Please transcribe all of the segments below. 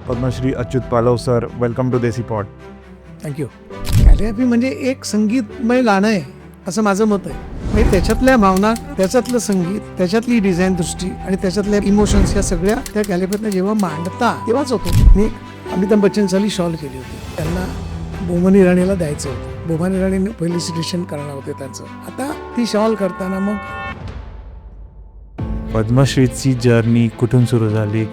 Padmashri Achyut Palav sir, welcome to desi pod. Thank you. Calligraphy म्हणजे एक संगीतमय गाणं आहे असं माझं मत आहे. म्हणजे त्याच्यातल्या भावना, त्याच्यातलं संगीत, त्याच्यातली डिझाईन दृष्टी आणि त्याच्यातल्या इमोशन्स या सगळ्या त्या कॅलिग्राफीने जेव्हा मांडता तेव्हाच होतो. मी अमिताभ बच्चन साली शॉल केली होती, त्यांना बोमन इराणीला द्यायचं होतं. बोमन इराणीने पहिली सिलेक्शन करणार होते त्यांचं. आता ती शॉल करताना मग पद्मश्रीची जर्नी कुठून सुरू झाली?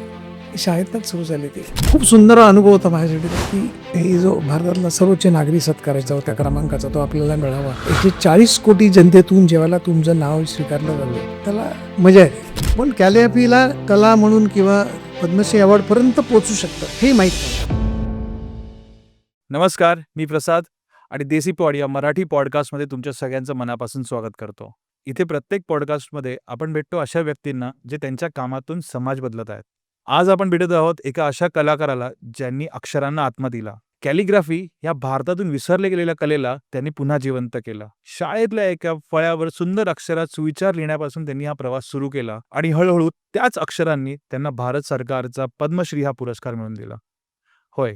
शाळेतच सुरू झाली. ती खूप सुंदर अनुभव होता माझ्यासाठी की हे जो भारतातला सर्वोच्च नागरी सत्काराचा होता क्रमांकाचा तो आपल्याला मिळावा. 140 कोटी जनतेतून जेव्हा तुमचं नाव स्वीकारलं झालं त्याला मजा येते. पण कॅलिग्राफीला कला म्हणून किंवा पद्मश्री अवॉर्डपर्यंत पोहोचू शकतं हे माहीत नाही. नमस्कार, मी प्रसाद आणि देसी पॉड या मराठी पॉडकास्टमध्ये तुमच्या सगळ्यांचं मनापासून स्वागत करतो. इथे प्रत्येक पॉडकास्टमध्ये आपण भेटतो अशा व्यक्तींना जे त्यांच्या कामातून समाज बदलत आहेत. आज आपण भेटत आहोत एका अशा कलाकाराला ज्यांनी अक्षरांना आत्मा दिला. कॅलिग्राफी या भारतातून विसरले गेलेल्या कलेला त्यांनी पुन्हा जिवंत केलं. शाळेतल्या एका फळ्यावर सुंदर अक्षरात सुविचार लिहिण्यापासून त्यांनी हा प्रवास सुरू केला आणि हळूहळू त्याच अक्षरांनी त्यांना भारत सरकारचा पद्मश्री हा पुरस्कार मिळवून दिला. होय,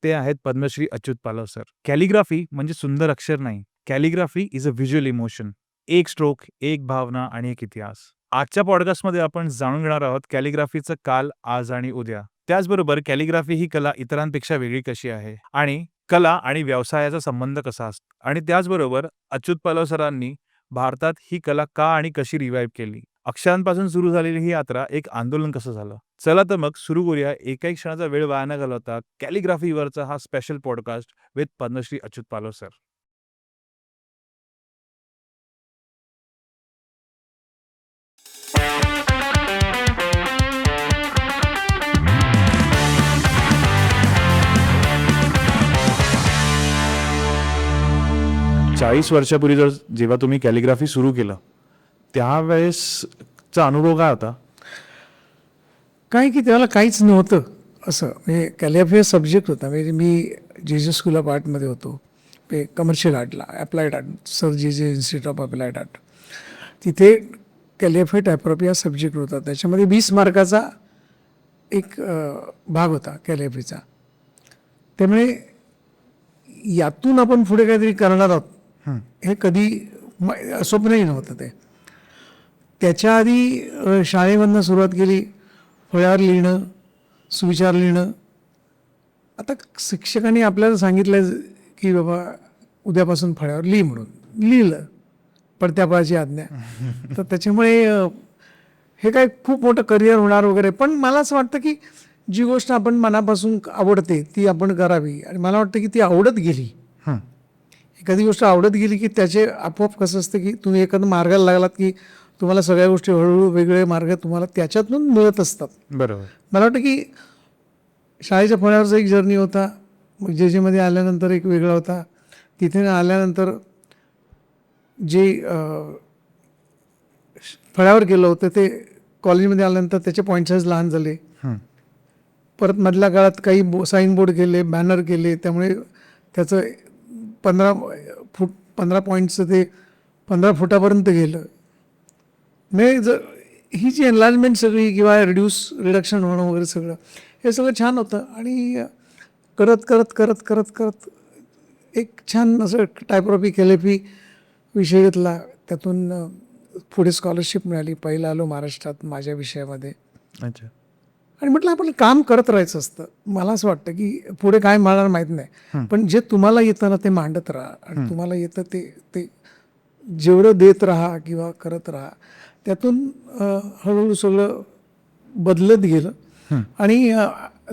ते आहेत पद्मश्री अच्युत पालव सर. कॅलिग्राफी म्हणजे सुंदर अक्षर नाही. Calligraphy is a visual emotion. एक स्ट्रोक, एक भावना आणि एक इतिहास. आजच्या पॉडकास्टमध्ये आपण जाणून घेणार आहोत कॅलिग्राफीचं काल, आज आणि उद्या. त्याचबरोबर कॅलिग्राफी ही कला इतरांपेक्षा वेगळी कशी आहे आणि कला आणि व्यवसायाचा संबंध कसा असतो. आणि त्याचबरोबर अच्युत पालव सरांनी भारतात ही कला का आणि कशी रिवाईव्ह केली. अक्षरांपासून सुरू झालेली ही यात्रा एक आंदोलन कसं झालं. चला तर मग सुरू करूया एकाही क्षणाचा वेळ वाया न घालवता कॅलिग्राफीवरचा हा special podcast with Padmashri Achyut Palav sir. चाळीस वर्षापूर्वी जेव्हा तुम्ही कॅलिग्राफी सुरू केलं त्यावेळेसचा अनुभव काय होता? काय की त्याला काहीच नव्हतं असं. म्हणजे कॅलिग्राफी सब्जेक्ट होता. म्हणजे मी जेजे स्कूल ऑफ आर्टमध्ये होतो, ते कमर्शियल आर्टला, applied art, sir JJ institute of applied art. तिथे कॅलिग्राफी टायपोग्राफी हा सब्जेक्ट होता. त्याच्यामध्ये 20 मार्काचा एक भाग होता कॅलिग्राफीचा. त्यामुळे यातून आपण पुढे काहीतरी करणार आहोत हे कधी स्वप्नही नव्हतं. ते त्याच्या आधी शाळेमधनं सुरुवात केली, फळ्यावर लिहिणं, सुविचार लिहिणं. आता शिक्षकांनी आपल्याला सांगितलं की बाबा उद्यापासून फळ्यावर लिहि म्हणून. लिहिलं, पडत्यापाची आज्ञा. तर त्याच्यामुळे हे काय खूप मोठं करिअर होणार वगैरे. पण मला असं वाटतं की जी गोष्ट आपण मनापासून आवडते ती आपण करावी. आणि मला वाटतं की ती आवडत गेली. एखादी गोष्ट आवडत गेली की त्याचे आपोआप कसं असतं की तुम्ही एखादं मार्गाला लागलात की तुम्हाला सगळ्या गोष्टी हळूहळू वेगवेगळे मार्ग तुम्हाला त्याच्यातून मिळत असतात. बरोबर. मला वाटतं की शाळेच्या फळ्यावरचा एक जर्नी होता, मग जेजेमध्ये आल्यानंतर एक वेगळा होता. तिथे आल्यानंतर जे फळ्यावर गेलं होतं ते कॉलेजमध्ये आल्यानंतर त्याचे पॉईंट साईज लहान झाले. परत मधल्या काळात काही साईन बोर्ड केले, बॅनर केले, त्यामुळे त्याचं 15 पॉईंटचं ते 15 फुटापर्यंत गेलं. म्हणजे ही जी एनलार्जमेंट सगळी किंवा रिडक्शन होणं वगैरे सगळं हे सगळं छान होतं. आणि करत करत करत करत करत एक छान असं टायपोग्राफी कॅलिग्राफी विषय घेतला. त्यातून पुढे स्कॉलरशिप मिळाली. पहिला आलो महाराष्ट्रात माझ्या विषयामध्ये. अच्छा. आणि म्हटलं आपण काम करत राहायचं असतं. मला असं वाटतं की पुढे काय मिळणार माहीत नाही, पण जे तुम्हाला येतं ना ते मांडत राहा. आणि तुम्हाला येतं ते जेवढं देत राहा किंवा करत राहा. त्यातून हळूहळू सगळं बदलत गेलं. आणि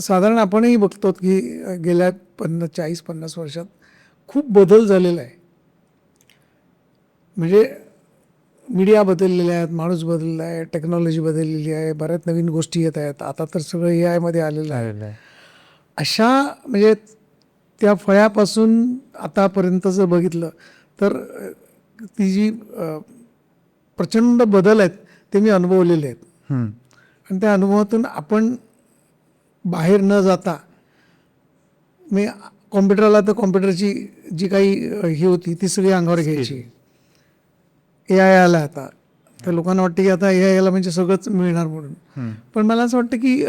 साधारण आपणही बघतो की गेल्या 40-50 वर्षात खूप बदल झालेला आहे. म्हणजे मीडिया बदललेल्या आहेत, माणूस बदलला आहे, टेक्नॉलॉजी बदललेली आहे, बऱ्याच नवीन गोष्टी येत आहेत. आता तर सगळं AI मध्ये आलेलं आहे. अशा म्हणजे त्या फळ्यापासून आतापर्यंत जर बघितलं तर ती जी प्रचंड बदल आहेत ते मी अनुभवलेले आहेत. आणि त्या अनुभवातून आपण बाहेर न जाता मी कॉम्प्युटरला तर कॉम्प्युटरची जी काही ही होती ती सगळी अंगावर घ्यायची. AI आला आता तर लोकांना वाटतं की आता AI आला म्हणजे सगळंच मिळणार म्हणून. पण मला असं वाटतं की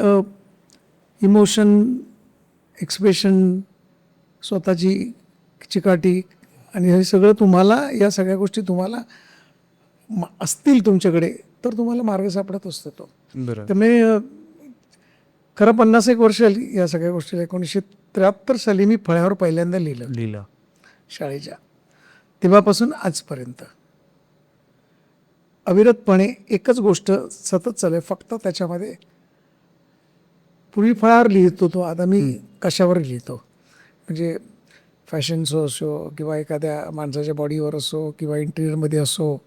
इमोशन, एक्सप्रेशन, स्वतःची चिकाटी आणि हे सगळं तुम्हाला, या सगळ्या गोष्टी तुम्हाला असतील तुमच्याकडे तर तुम्हाला मार्ग सापडत असतो तो. बरं. त्यामुळे खरं 51 वर्ष आली या सगळ्या गोष्टीला. 1973 साली मी फळ्यावर पहिल्यांदा लिहिलं शाळेच्या. तेव्हापासून आजपर्यंत अविरतपणे एकच गोष्ट सतत चालू आहे. फक्त त्याच्यामध्ये पूर्वी फळावर लिहित होतो, आता मी कशावर लिहितो. म्हणजे फॅशन शो असो किंवा एखाद्या माणसाच्या बॉडीवर असो किंवा इंटिरियरमध्ये असो,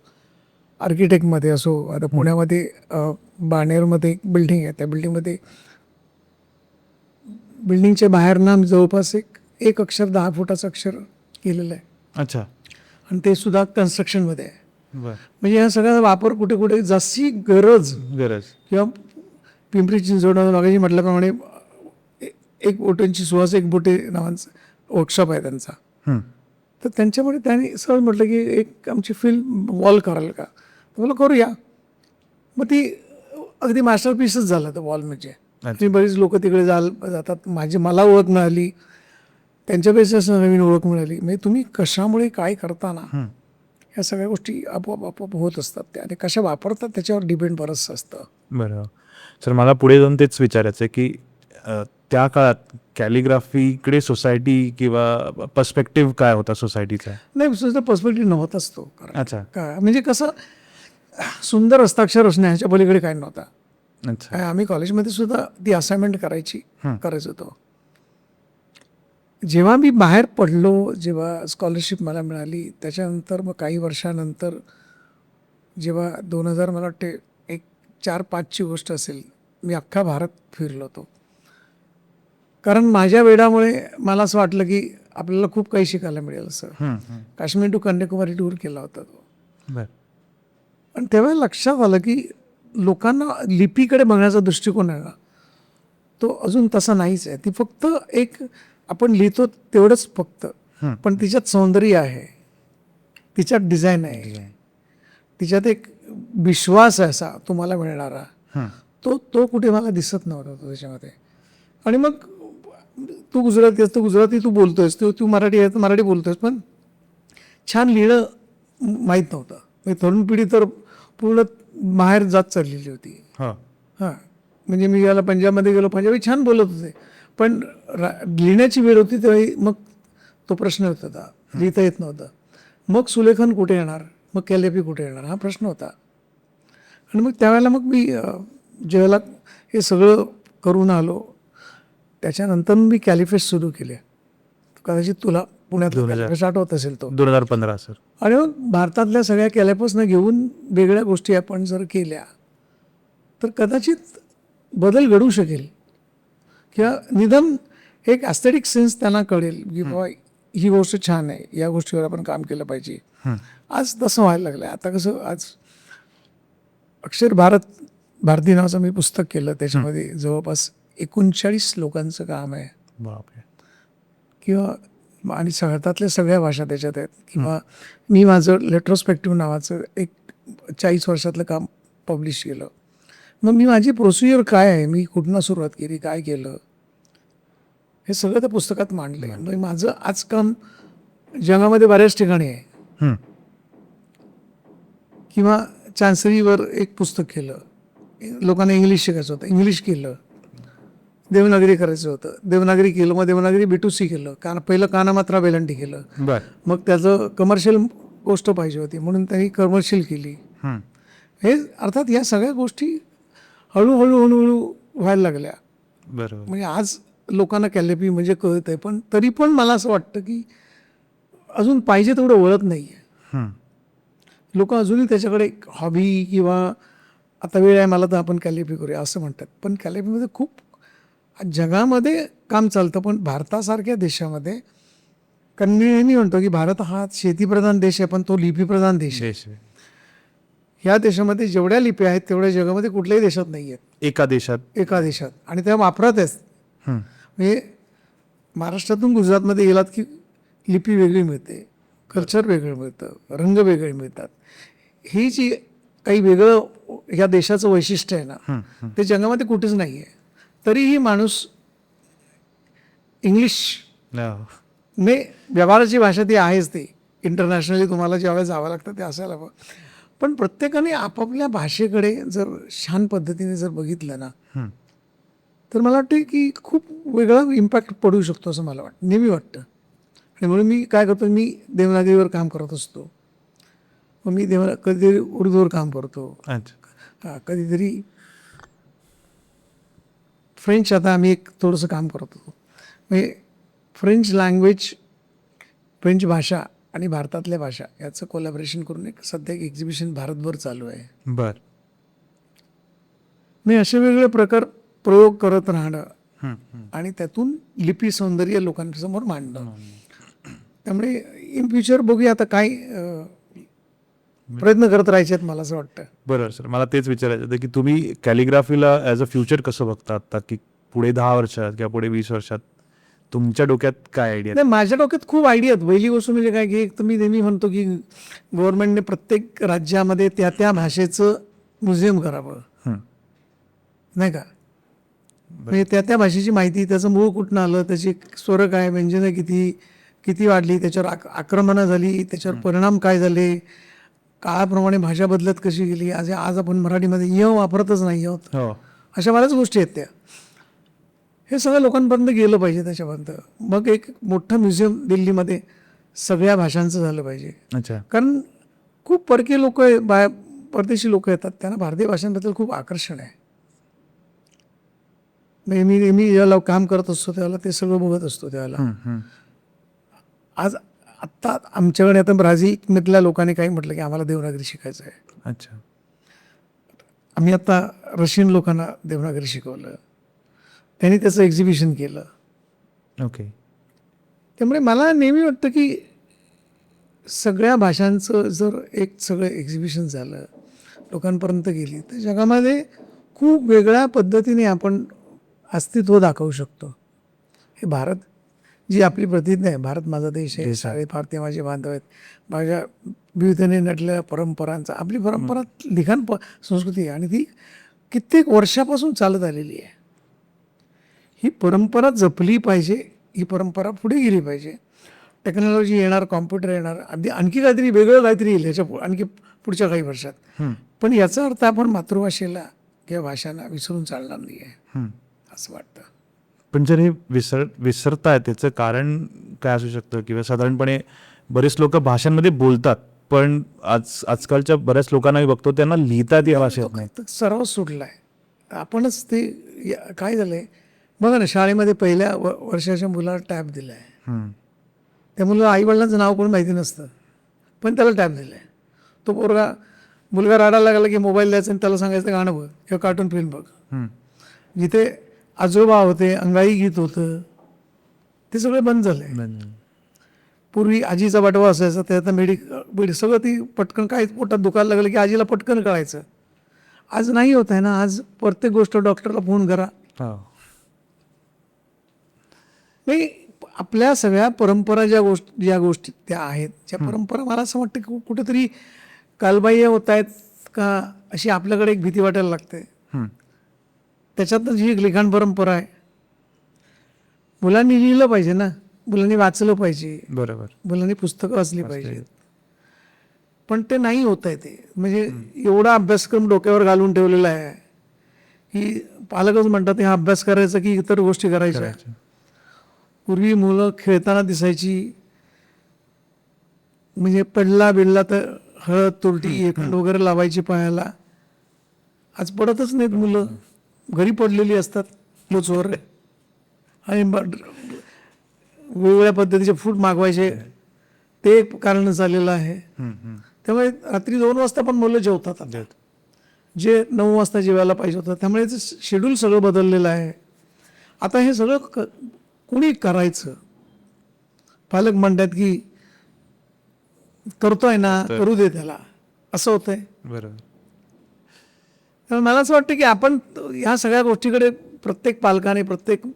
आर्किटेक्टमध्ये असो. आता पुण्यामध्ये बाणेरमध्ये एक बिल्डिंग आहे, त्या बिल्डिंगच्या बाहेर ना जवळपास एक अक्षर 10 फुटाचं अक्षर केलेलं आहे. अच्छा. आणि ते सुद्धा कन्स्ट्रक्शनमध्ये आहे. बर. म्हणजे या सगळ्याचा वापर कुठे कुठे जशी गरज किंवा पिंपरी चिंचवड मागाशी म्हटल्याप्रमाणे एक बोटांची सुहास एक बोटे नावांचं वर्कशॉप आहे त्यांचा. तर त्यांच्यामुळे त्यांनी सहज म्हटलं की एक आमची फिल्म वॉल कराल का, तर मला करूया. मग ती अगदी मास्टरपीसच झाला तो वॉल. म्हणजे बरीच लोक तिकडे जातात. मला ओळख मिळाली, त्यांच्यापेक्षा नवीन ओळख मिळाली. म्हणजे तुम्ही कशामुळे काय करताना या सगळ्या गोष्टी आपोआप होत असतात त्या, आणि कशा वापरतात त्याच्यावर डिपेंड बरंचसं असतं. बरं सर, मला पुढे जाऊन तेच विचारायचं आहे की त्या काळात कॅलिग्राफीकडे सोसायटी किंवा पर्स्पेक्टिव्ह काय होता सोसायटीचा? नाही, सुद्धा पर्स्पेक्टिव्ह नव्हताच तो. अच्छा. काय म्हणजे कसं सुंदर हस्ताक्षर असणे ह्याच्या पलीकडे काय नव्हता. अच्छा. आम्ही कॉलेजमध्ये सुद्धा ती असाइनमेंट करायचो तो. जेव्हा मी बाहेर पडलो, जेव्हा स्कॉलरशिप मला मिळाली, त्याच्यानंतर मग काही वर्षानंतर जेव्हा 2000 मला वाटते 4-5ची गोष्ट असेल, मी अख्खा भारत फिरलो होतो. कारण माझ्या वेडामुळे मला असं वाटलं की आपल्याला खूप काही शिकायला मिळेल असं. काश्मीर टू कन्याकुमारी टूर केला होता तो. आणि तेव्हा लक्षात आलं की लोकांना लिपीकडे बघण्याचा दृष्टिकोन आहे ना, तो अजून तसा नाहीच आहे. ती फक्त एक आपण लिहितो तेवढंच फक्त, पण तिच्यात सौंदर्य आहे, तिच्यात डिझाईन आहे, तिच्यात एक विश्वास आहे असा तुम्हाला मिळणारा, तो कुठे मला दिसत नव्हता तो त्याच्यामध्ये. आणि मग तू गुजराती असतो, गुजराती तू बोलतोयस, तू मराठी आहे तर मराठी बोलतोयस, पण छान लिहिणं माहीत नव्हतं. म्हणजे तरुण पिढी तर पूर्ण बाहेर जात चाललेली होती. म्हणजे मी याला पंजाबमध्ये गेलो, पंजाबी छान बोलत होते, पण लिहिण्याची वेळ होती तेव्हा मग तो प्रश्न होत होता, लिहिता येत नव्हतं. मग सुलेखन कुठे येणार, मग कॅलिग्राफी कुठे येणार, हा प्रश्न होता. आणि मग त्यावेळेला मग मी ज्यावेळेला हे सगळं करून आलो, त्याच्यानंतर मी कॅलिफेस्ट सुरू केले. कदाचित तुला पुण्यात कॅलिफेस्ट आठवत असेल तो 2015 सर. आणि मग भारतातल्या सगळ्या कॅलिफेस्टनं घेऊन वेगळ्या गोष्टी आपण जर केल्या तर कदाचित बदल घडू शकेल, किंवा निदान एक ॲस्थेटिक सेन्स त्यांना कळेल की बाबा ही गोष्ट छान आहे, या गोष्टीवर आपण काम केलं पाहिजे. आज तसं व्हायला लागलं आहे. आता कसं, आज अक्षर भारती नावाचं मी पुस्तक केलं, त्याच्यामध्ये जवळपास 39 लोकांचं काम आहे. बापरे. किंवा आणि भारतातल्या सगळ्या भाषा त्याच्यात आहेत. किंवा मी माझं रेट्रोस्पेक्टिव्ह नावाचं एक 40 वर्षातलं काम पब्लिश केलं. मग मी माझी प्रोसिजर काय आहे, मी कुठनं सुरुवात केली, काय केलं, हे सगळं त्या पुस्तकात मांडलं आहे. म्हणजे माझं आज काम जगामध्ये बऱ्याच ठिकाणी आहे. किंवा चान्सरीवर एक पुस्तक केलं, लोकांना इंग्लिश शिकायचं होतं, इंग्लिश केलं. देवनागरी करायचं होतं, देवनागरी केलं. मग देवनागरी B2C केलं, पहिलं कानामात्रा वेलंटी केलं. मग त्याचं कमर्शियल गोष्ट पाहिजे होती म्हणून त्यांनी कमर्शियल केली. हे अर्थात या सगळ्या गोष्टी हळूहळू व्हायला लागल्या. बरोबर. म्हणजे आज लोकांना कॅलिग्राफी म्हणजे कळत आहे, पण तरी पण मला असं वाटतं की अजून पाहिजे तेवढं वळत नाही आहे. लोक अजूनही त्याच्याकडे एक हॉबी किंवा आता वेळ आहे मला तर आपण कॅलिग्राफी करूया असं म्हणतात. पण कॅलिग्राफीमध्ये खूप जगामध्ये काम चालतं, पण भारतासारख्या देशामध्ये, कारण मी नेहमी म्हणतो की भारत हा शेतीप्रधान देश आहे, पण तो लिपीप्रधान देश आहे. ह्या देशामध्ये जेवढ्या लिपी आहेत तेवढ्या जगामध्ये कुठल्याही देशात नाही आहेत. एका देशात आणि त्या वापरात आहेत. म्हणजे महाराष्ट्रातून गुजरातमध्ये गेलात की लिपी वेगळी मिळते, कल्चर वेगळं मिळतं, रंग वेगळे मिळतात. ही जी काही वेगळं ह्या देशाचं वैशिष्ट्य आहे ना, ते जगामध्ये कुठेच नाही आहे. तरीही माणूस इंग्लिश हो. मे व्यवहाराची भाषा ती आहेच ती. इंटरनॅशनली तुम्हाला ज्यावेळेस जावं लागतं ते असायला हवं. पण प्रत्येकाने आपापल्या भाषेकडे जर छान पद्धतीने जर बघितलं ना, हम्म. तर मला वाटतं की खूप वेगळा इम्पॅक्ट पडू शकतो असं मला वाटतं, नेहमी वाटतं. आणि म्हणून मी काय करतो, मी देवनागरीवर काम करत असतो. मग मी कधीतरी उर्दूवर काम करतो, अच्छा. कधीतरी फ्रेंच. आता आम्ही एक थोडंसं काम करतो, म्हणजे फ्रेंच लँग्वेज, फ्रेंच भाषा आणि भारतातल्या भाषा याचं कोलॅबरेशन करून एक सध्या एक एक्झिबिशन भारतभर चालू आहे. बर. नाही, असे वेगवेगळे प्रकार प्रयोग करत राहणं हम्म, हम्म. आणि त्यातून लिपी सौंदर्य लोकांसमोर मांडणं. त्यामुळे इन फ्युचर बघूया आता काय प्रयत्न करत राहायचे आहेत मला असं वाटतं. बरोबर सर, मला तेच विचारायचं होतं की तुम्ही कॅलिग्राफीला ॲज अ फ्युचर कसं बघता आता, की पुढे 10 वर्षात किंवा पुढे 20 वर्षात तुमच्या डोक्यात काय आयडिया? नाही, माझ्या डोक्यात खूप आयडिया आहेत. पहिली गोष्ट म्हणजे काय, की एक तर मी नेहमी म्हणतो की गव्हर्नमेंटने प्रत्येक राज्यामध्ये त्या त्या भाषेचं म्युझियम करावं, नाही का. म्हणजे त्या त्या भाषेची माहिती, त्याचं मूळ कुठनं आलं, त्याची स्वर काय, व्यंजनं किती किती वाढली, त्याच्यावर आक्रमणं झाली, त्याच्यावर परिणाम काय झाले, काळाप्रमाणे भाषा बदलत कशी गेली. आज आपण मराठीमध्ये य वापरतच नाही आहोत. हो. अशा बऱ्याच गोष्टी आहेत त्या. हे सगळं लोकांपर्यंत गेलं पाहिजे त्याच्यापर्यंत. मग एक मोठं म्युझियम दिल्लीमध्ये सगळ्या भाषांचं झालं पाहिजे. अच्छा. कारण खूप परकीय लोक, परदेशी लोक येतात, त्यांना भारतीय भाषांबद्दल खूप आकर्षण आहे. मी ज्यावेळेला काम करत असतो त्यावेळेला ते सगळं बघत असतो त्यावेळेला. आज आत्ता आमच्याकडे आता ब्राझीलमधल्या लोकांनी काही म्हटलं की आम्हाला देवनागरी शिकायचं आहे. अच्छा. आम्ही आता रशियन लोकांना देवनागरी शिकवलं, त्यांनी त्याचं एक्झिबिशन केलं. ओके. त्यामुळे मला नेहमी वाटतं की सगळ्या भाषांचं जर एक सगळं एक्झिबिशन झालं, लोकांपर्यंत गेली, तर जगामध्ये खूप वेगळ्या पद्धतीने आपण अस्तित्व दाखवू शकतो. हे भारत, जी आपली प्रतिज्ञा आहे, भारत माझा देश आहे, सारे भारतीय माझे बांधव आहेत, माझ्या विविधतेने नटलेल्या परंपरांचा, आपली परंपरा लिखाण संस्कृती आहे आणि ती कित्येक वर्षापासून चालत आलेली आहे. ही परंपरा जपली पाहिजे, ही परंपरा पुढे गेली पाहिजे. टेक्नॉलॉजी येणार, कॉम्प्युटर येणार, अगदी आणखी काहीतरी वेगळं काहीतरी येईल ह्याच्या आणखी पुढच्या काही वर्षात. पण याचा अर्थ आपण मातृभाषेला किंवा भाषांना विसरून चालणार नाही आहे असं वाटतं. पण जर हे विसरताय त्याचं कारण काय असू शकतं? किंवा साधारणपणे बरेच लोक भाषांमध्ये बोलतात, पण आजकालच्या बऱ्याच लोकांना मी बघतो त्यांना लिहिता ती भाषा येत नाही. सराव सुटला आहे. आपणच ते काय झालंय बघा ना, शाळेमध्ये पहिल्या वर्षाच्या मुलाला टॅब दिला आहे. त्या मुलाला आईवडिलांचं नाव कोणी माहिती नसतं, पण त्याला टॅब दिलं आहे. तो मुलगा रडायला लागला की मोबाईल द्यायचा आणि त्याला सांगायचं गाणं बघ किंवा कार्टून फिल्म बघ. जिथे आजोबा होते, अंगाई गीत होतं, ते सगळं बंद झालंय. पूर्वी आजीचा बटवा असायचा, ते आता सगळं ती पटकन काय पोटात दुखायला लागलं की आजीला पटकन कळायचं. आज नाही होत आहे ना. आज प्रत्येक गोष्ट डॉक्टरला फोन करा. नाही, आपल्या सगळ्या परंपरा ज्या गोष्टी त्या आहेत, ज्या परंपरा मला असं वाटतं की कुठेतरी कालबाह्य होत आहेत का अशी आपल्याकडे एक भीती वाटायला लागते. त्याच्यातनं जी एक लिखाण परंपरा आहे, मुलांनी लिहिलं पाहिजे ना, मुलांनी वाचलं पाहिजे, बरोबर, मुलांनी पुस्तकं वाचली पाहिजेत, पण ते नाही होत आहे. ते म्हणजे एवढा अभ्यासक्रम डोक्यावर घालून ठेवलेला आहे की पालकच म्हणतात हा अभ्यास करायचा की इतर गोष्टी करायच्या. पूर्वी मुलं खेळताना दिसायची, म्हणजे पडला बिडला तर हळद तुरटी एकंड वगैरे लावायची पायाला. आज पडतच नाहीत मुलं, घरी पडलेली असतात लोचवर आणि वेगवेगळ्या पद्धतीचे फूड मागवायचे, ते एक कारण झालेलं आहे. त्यामुळे रात्री 2 वाजता पण मुलं जेवतात आता, जे 9 वाजता जेवायला पाहिजे होतं. त्यामुळे शेड्यूल सगळं बदललेलं आहे. आता हे सगळं कोणी करायचं? पालक म्हणतात की करतोय ना, करू दे त्याला, असं होतंय. बरोबर. मला असं वाटतं की आपण ह्या सगळ्या गोष्टीकडे प्रत्येक पालकाने, प्रत्येक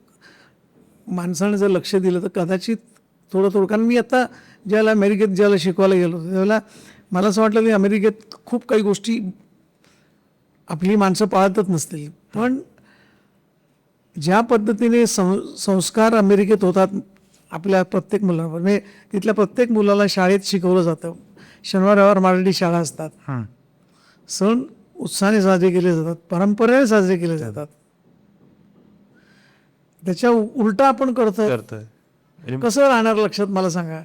माणसाने जर लक्ष दिलं तर कदाचित थोडं. कारण मी आता ज्याला अमेरिकेत ज्याला शिकवायला गेलो होतो त्यावेळेला मला असं वाटलं की अमेरिकेत खूप काही गोष्टी आपली माणसं पाळतच नसतील, पण ज्या पद्धतीने संस्कार अमेरिकेत होतात आपल्या प्रत्येक मुलावर, म्हणजे तिथल्या प्रत्येक मुलाला शाळेत शिकवलं जातं. शनिवार रविवार मराठी शाळा असतात, हं. सण उत्साहाने साजरे केले जातात, परंपरेने साजरे केले जातात. त्याच्या उलटा आपण करतोय. करतोय म्हणजे कसं राहणार लक्षात मला सांगा.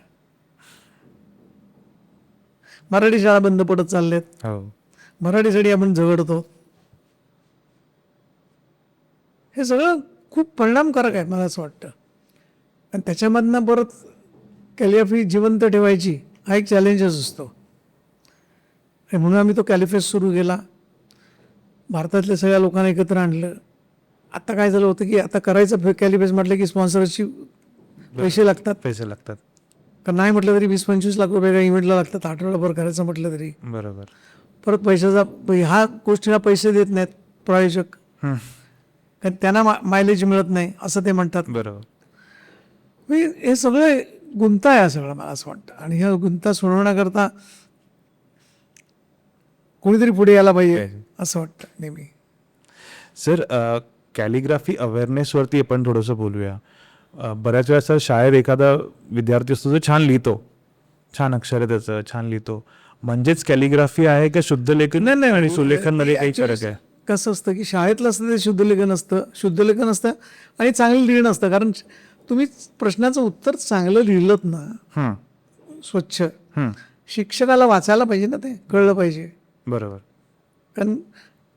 मराठी शाळा बंद पडत चालल्यात, हो मराठीसाठी आपण झगडतो. हे सगळं खूप परिणामकारक आहे मला असं वाटतं. आणि त्याच्यामधनं परत कॅलिग्राफी जिवंत ठेवायची हा एक चॅलेंजच असतो. आणि म्हणून आम्ही तो कॅलिफेस सुरू केला, भारतातल्या सगळ्या लोकांना एकत्र आणलं. आता काय झालं होतं की आता करायचं कॅलिफेस म्हटलं की स्पॉन्सरची पैसे लागतात. पैसे लागतात. कारण नाही म्हटलं तरी 20-25 लाख रुपये इव्हेंटला लागतात, आठवडाभर करायचं म्हटलं तरी. बरोबर. परत पैशाचा ह्या गोष्टीला पैसे देत नाहीत प्रायोजक, हं. कारण त्यांना मायलेज मिळत नाही असं ते म्हणतात. बरोबर. हे सगळं गुंता आहे सगळं मला असं वाटतं. आणि ह्या गुंता सोडवण्याकरता कोणीतरी पुढे यायला पाहिजे असं वाटतं नेहमी. सर कॅलिग्राफी अवेअरनेसवरती आपण थोडंसं बोलूया. बऱ्याच वेळा सर शाळेत एखादा विद्यार्थी असतो जो छान लिहितो, छान अक्षर आहे त्याचं, छान लिहितो, म्हणजेच कॅलिग्राफी आहे का शुद्ध लेखन आणि सुलेखनमध्ये काही फरक आहे? कसं असतं की शाळेतलं असतं ते शुद्धलेखन असतं आणि चांगलं लिहिणं असतं. कारण तुम्ही प्रश्नाचं उत्तर चांगलं लिहिलं ना, हं. स्वच्छ, हं. शिक्षकाला वाचायला पाहिजे ना, ते कळलं पाहिजे. बरोबर. कारण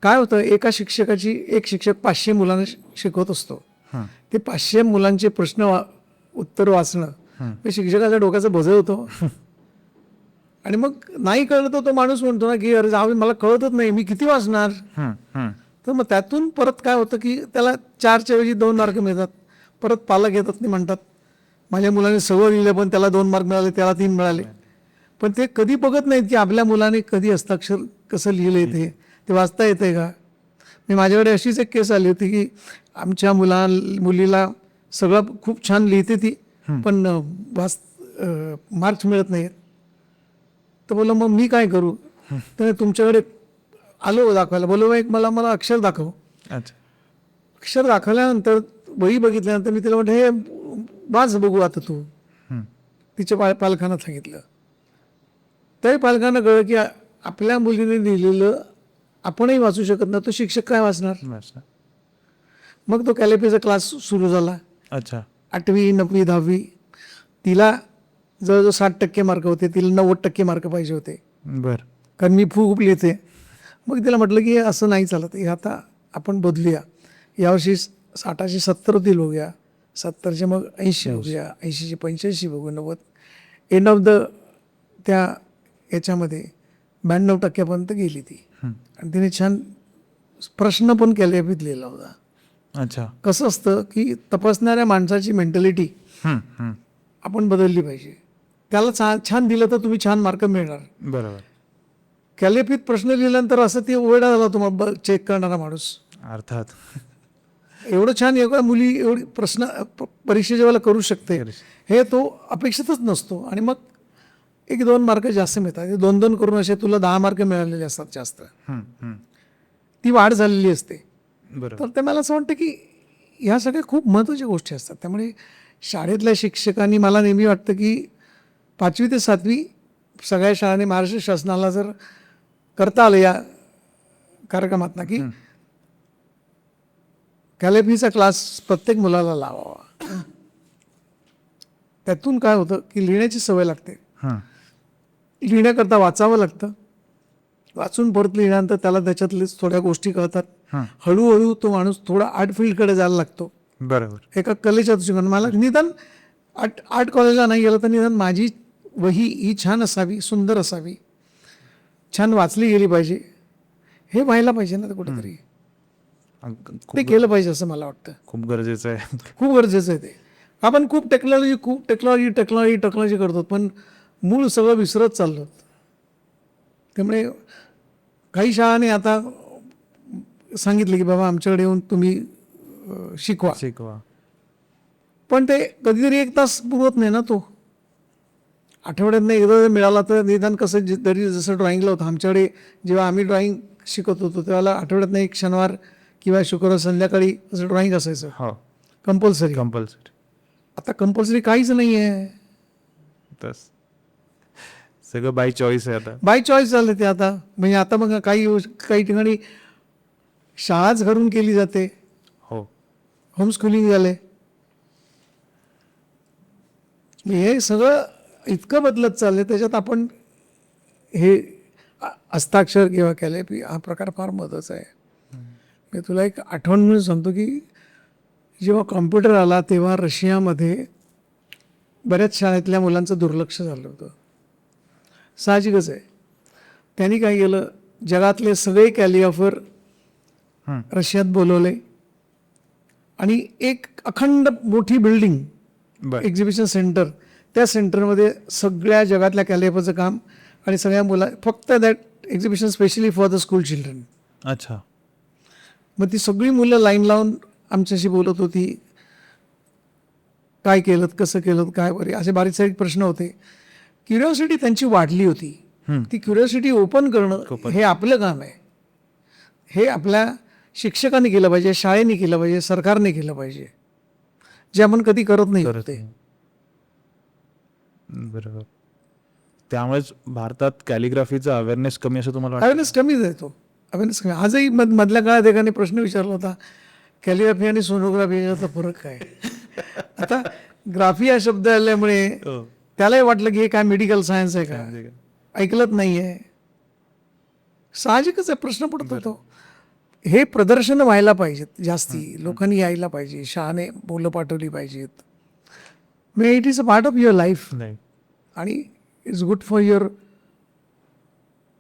काय होतं, एक शिक्षक 500 मुलांना शिकवत असतो. हं. ते 500 मुलांचे प्रश्न उत्तर वाचणं हे शिक्षकाच्या डोक्याचं भजं होतं. आणि मग नाही कळलं तर तो माणूस म्हणतो ना की अरे जाऊ, मला कळतच नाही, मी किती वाचणार. हं. हं. तर मग त्यातून परत काय होतं की त्याला 4च्या ऐवजी 2 मार्क मिळतात. परत पालक येतात आणि म्हणतात माझ्या मुलाने सगळं लिहिलं पण त्याला 2 मार्क मिळाले, त्याला 3 मिळाले. पण ते कधी बघत नाहीत की आपल्या मुलाने कधी हस्ताक्षर कसं लिहिलं ते वाचता येते का. मी माझ्याकडे अशीच एक केस आली होती की आमच्या मुलीला सगळं खूप छान लिहिते ती, पण मार्क्स मिळत नाहीत. तर बोला मग मी काय करू. तर तुमच्याकडे आलो दाखवायला, बोलो एक मला अक्षर दाखव. अच्छा. अक्षर दाखवल्यानंतर वही बघितल्यानंतर मी तिला म्हटलं हे वाच बघू आता तू. हं. तिच्या पालकांना सांगितलं. त्याही पालकांना कळलं की आपल्या मुलीने लिहिलेलं आपणही वाचू शकत नाही, तो शिक्षक काय वाचणार. बस. मग तो कॅलिग्राफीचा क्लास सुरू झाला. अच्छा. 8वी 9वी 10वी तिला जवळजवळ 60% मार्क होते, तिला 90% मार्क पाहिजे होते, बरं. कारण मी खूप लिहिते. मग तिला म्हटलं की असं नाही चालत, हे आता आपण बदलूया. यावर्षी 60चे 70 होतील, होऊया 70चे मग 80 होऊया, 80चे 85 बघू, 90 एंड ऑफ द त्या याच्यामध्ये 92% गेली ती. आणि तिने छान प्रश्न पण कॅलिग्राफीत लिहिला होता. अच्छा. कसं असतं की तपासणाऱ्या माणसाची मेंटॅलिटी हं. हं. आपण बदलली पाहिजे. त्याला छान दिलं तर तुम्ही छान मार्क मिळणार. बरोबर. कॅलिग्राफीत प्रश्न लिहिल्यानंतर असं ते ओरडा झाला तुम्हाला चेक करणारा माणूस. अर्थात. एवढं छान एवढ्या मुली एवढी प्रश्न परीक्षेच्या वेळेला करू शकते हे तो अपेक्षितच नसतो. आणि मग 1-2 मार्क जास्त मिळतात. 2-2 करून असे तुला 10 मार्क मिळालेले असतात जास्त. हं. हं. ती वाढ झालेली असते. बरोबर. तर ते मला असं वाटतं की ह्या सगळ्या खूप महत्त्वाच्या गोष्टी असतात. त्यामुळे शाळेतल्या शिक्षकांनी, मला नेहमी वाटतं की 5वी ते 7वी सगळ्या शाळांनी महाराष्ट्र शासनाला जर करता आलं या कार्यक्रमातनं की कॅलिग्राफीचा क्लास प्रत्येक मुलाला लावावा. त्यातून काय होतं की लिहिण्याची सवय लागते. हं. लिहिण्याकरता वाचावं लागतं. वाचून परत लिहिल्यानंतर त्याला त्याच्यातलेच थोड्या गोष्टी कळतात. हळूहळू तो माणूस थोडा आर्ट फील्डकडे जायला लागतो. बरोबर. एका कलेच्या दृष्टीने मला निदान आर्ट कॉलेजला नाही गेलं तर निदान माझी वही ही छान असावी, सुंदर असावी, छान वाचली गेली पाहिजे, हे व्हायला पाहिजे ना कुठेतरी. ते केलं पाहिजे असं मला वाटतं. खूप गरजेचं आहे. खूप गरजेचं आहे ते. आपण खूप टेक्नॉलॉजी करतो, पण मूळ सगळं विसरत चाललो. त्यामुळे काही शाळांनी आता सांगितलं की बाबा आमच्याकडे येऊन तुम्ही शिकवा. पण ते कधीतरी 1 तास पुरत नाही ना. तो आठवड्यातनं एकदा जर मिळाला तर निदान कसं तरी, जसं ड्रॉइंगला होतं आमच्याकडे, जेव्हा आम्ही ड्रॉइंग शिकत होतो तेव्हा आठवड्यातनं 1 शनिवार किंवा शुक्रवार संध्याकाळी असं ड्रॉइंग असायचं हो कंपल्सरी. कंपल्सरी. आता कंपल्सरी काहीच नाही आहे, तस सगळं बाय चॉईस आहे आता. बाय चॉईस झालं ते आता. म्हणजे आता मग काही ठिकाणी शाळाच घरून केली जाते, हो होमस्कूलिंग झाले. हे सगळं इतकं बदलत चाललंय. त्याच्यात आपण हे हस्ताक्षर किंवा कॅलिग्राफी हा प्रकार फार महत्त्वाचा आहे. मी तुला एक आठवण म्हणून सांगतो की जेव्हा कॉम्प्युटर आला तेव्हा रशियामध्ये बऱ्याच शाळेतल्या मुलांचं दुर्लक्ष झालं होतं. साहजिकच आहे. त्यांनी काय केलं, जगातले सगळे कॅलिग्राफर रशियात बोलवले आणि एक अखंड मोठी बिल्डिंग, बर एक्झिबिशन सेंटर, त्या सेंटरमध्ये सगळ्या जगातल्या कॅलिग्राफरचं काम आणि सगळ्या फक्त that exhibition specially for the school children. अच्छा. मग ती सगळी मुलं लाईन लावून आमच्याशी बोलत होती, काय केलं, कसं केलं, काय बरे, असे बारीक सारीक प्रश्न होते. क्युरिओसिटी त्यांची वाढली होती. ती क्युरिओसिटी ओपन करणं हे आपलं काम आहे. हे आपल्या शिक्षकांनी केलं पाहिजे, शाळेने केलं पाहिजे, सरकारने केलं पाहिजे, जे आपण कधी करत नाही होते. बरोबर. त्यामुळेच भारतात कॅलिग्राफीचा अवेअरनेस कमी असं तुम्हाला वाटतं? अवेअरनेस कमी देतो, अवेअरनेस कमी. आजही मधल्या काळात एकाने प्रश्न विचारला होता, कॅलिग्राफी आणि सोनोग्राफी याचा फरक काय. आता ग्राफी हा शब्द आल्यामुळे त्यालाही वाटलं की हे काय मेडिकल सायन्स आहे का, ऐकलंच नाही आहे. साहजिकच आहे, प्रश्न पडतो तो. हे प्रदर्शन व्हायला पाहिजेत, जास्ती लोकांनी यायला पाहिजे, शाळाने मुलं पाठवली पाहिजेत. May it is a part of your life नाही. आणि it's good for your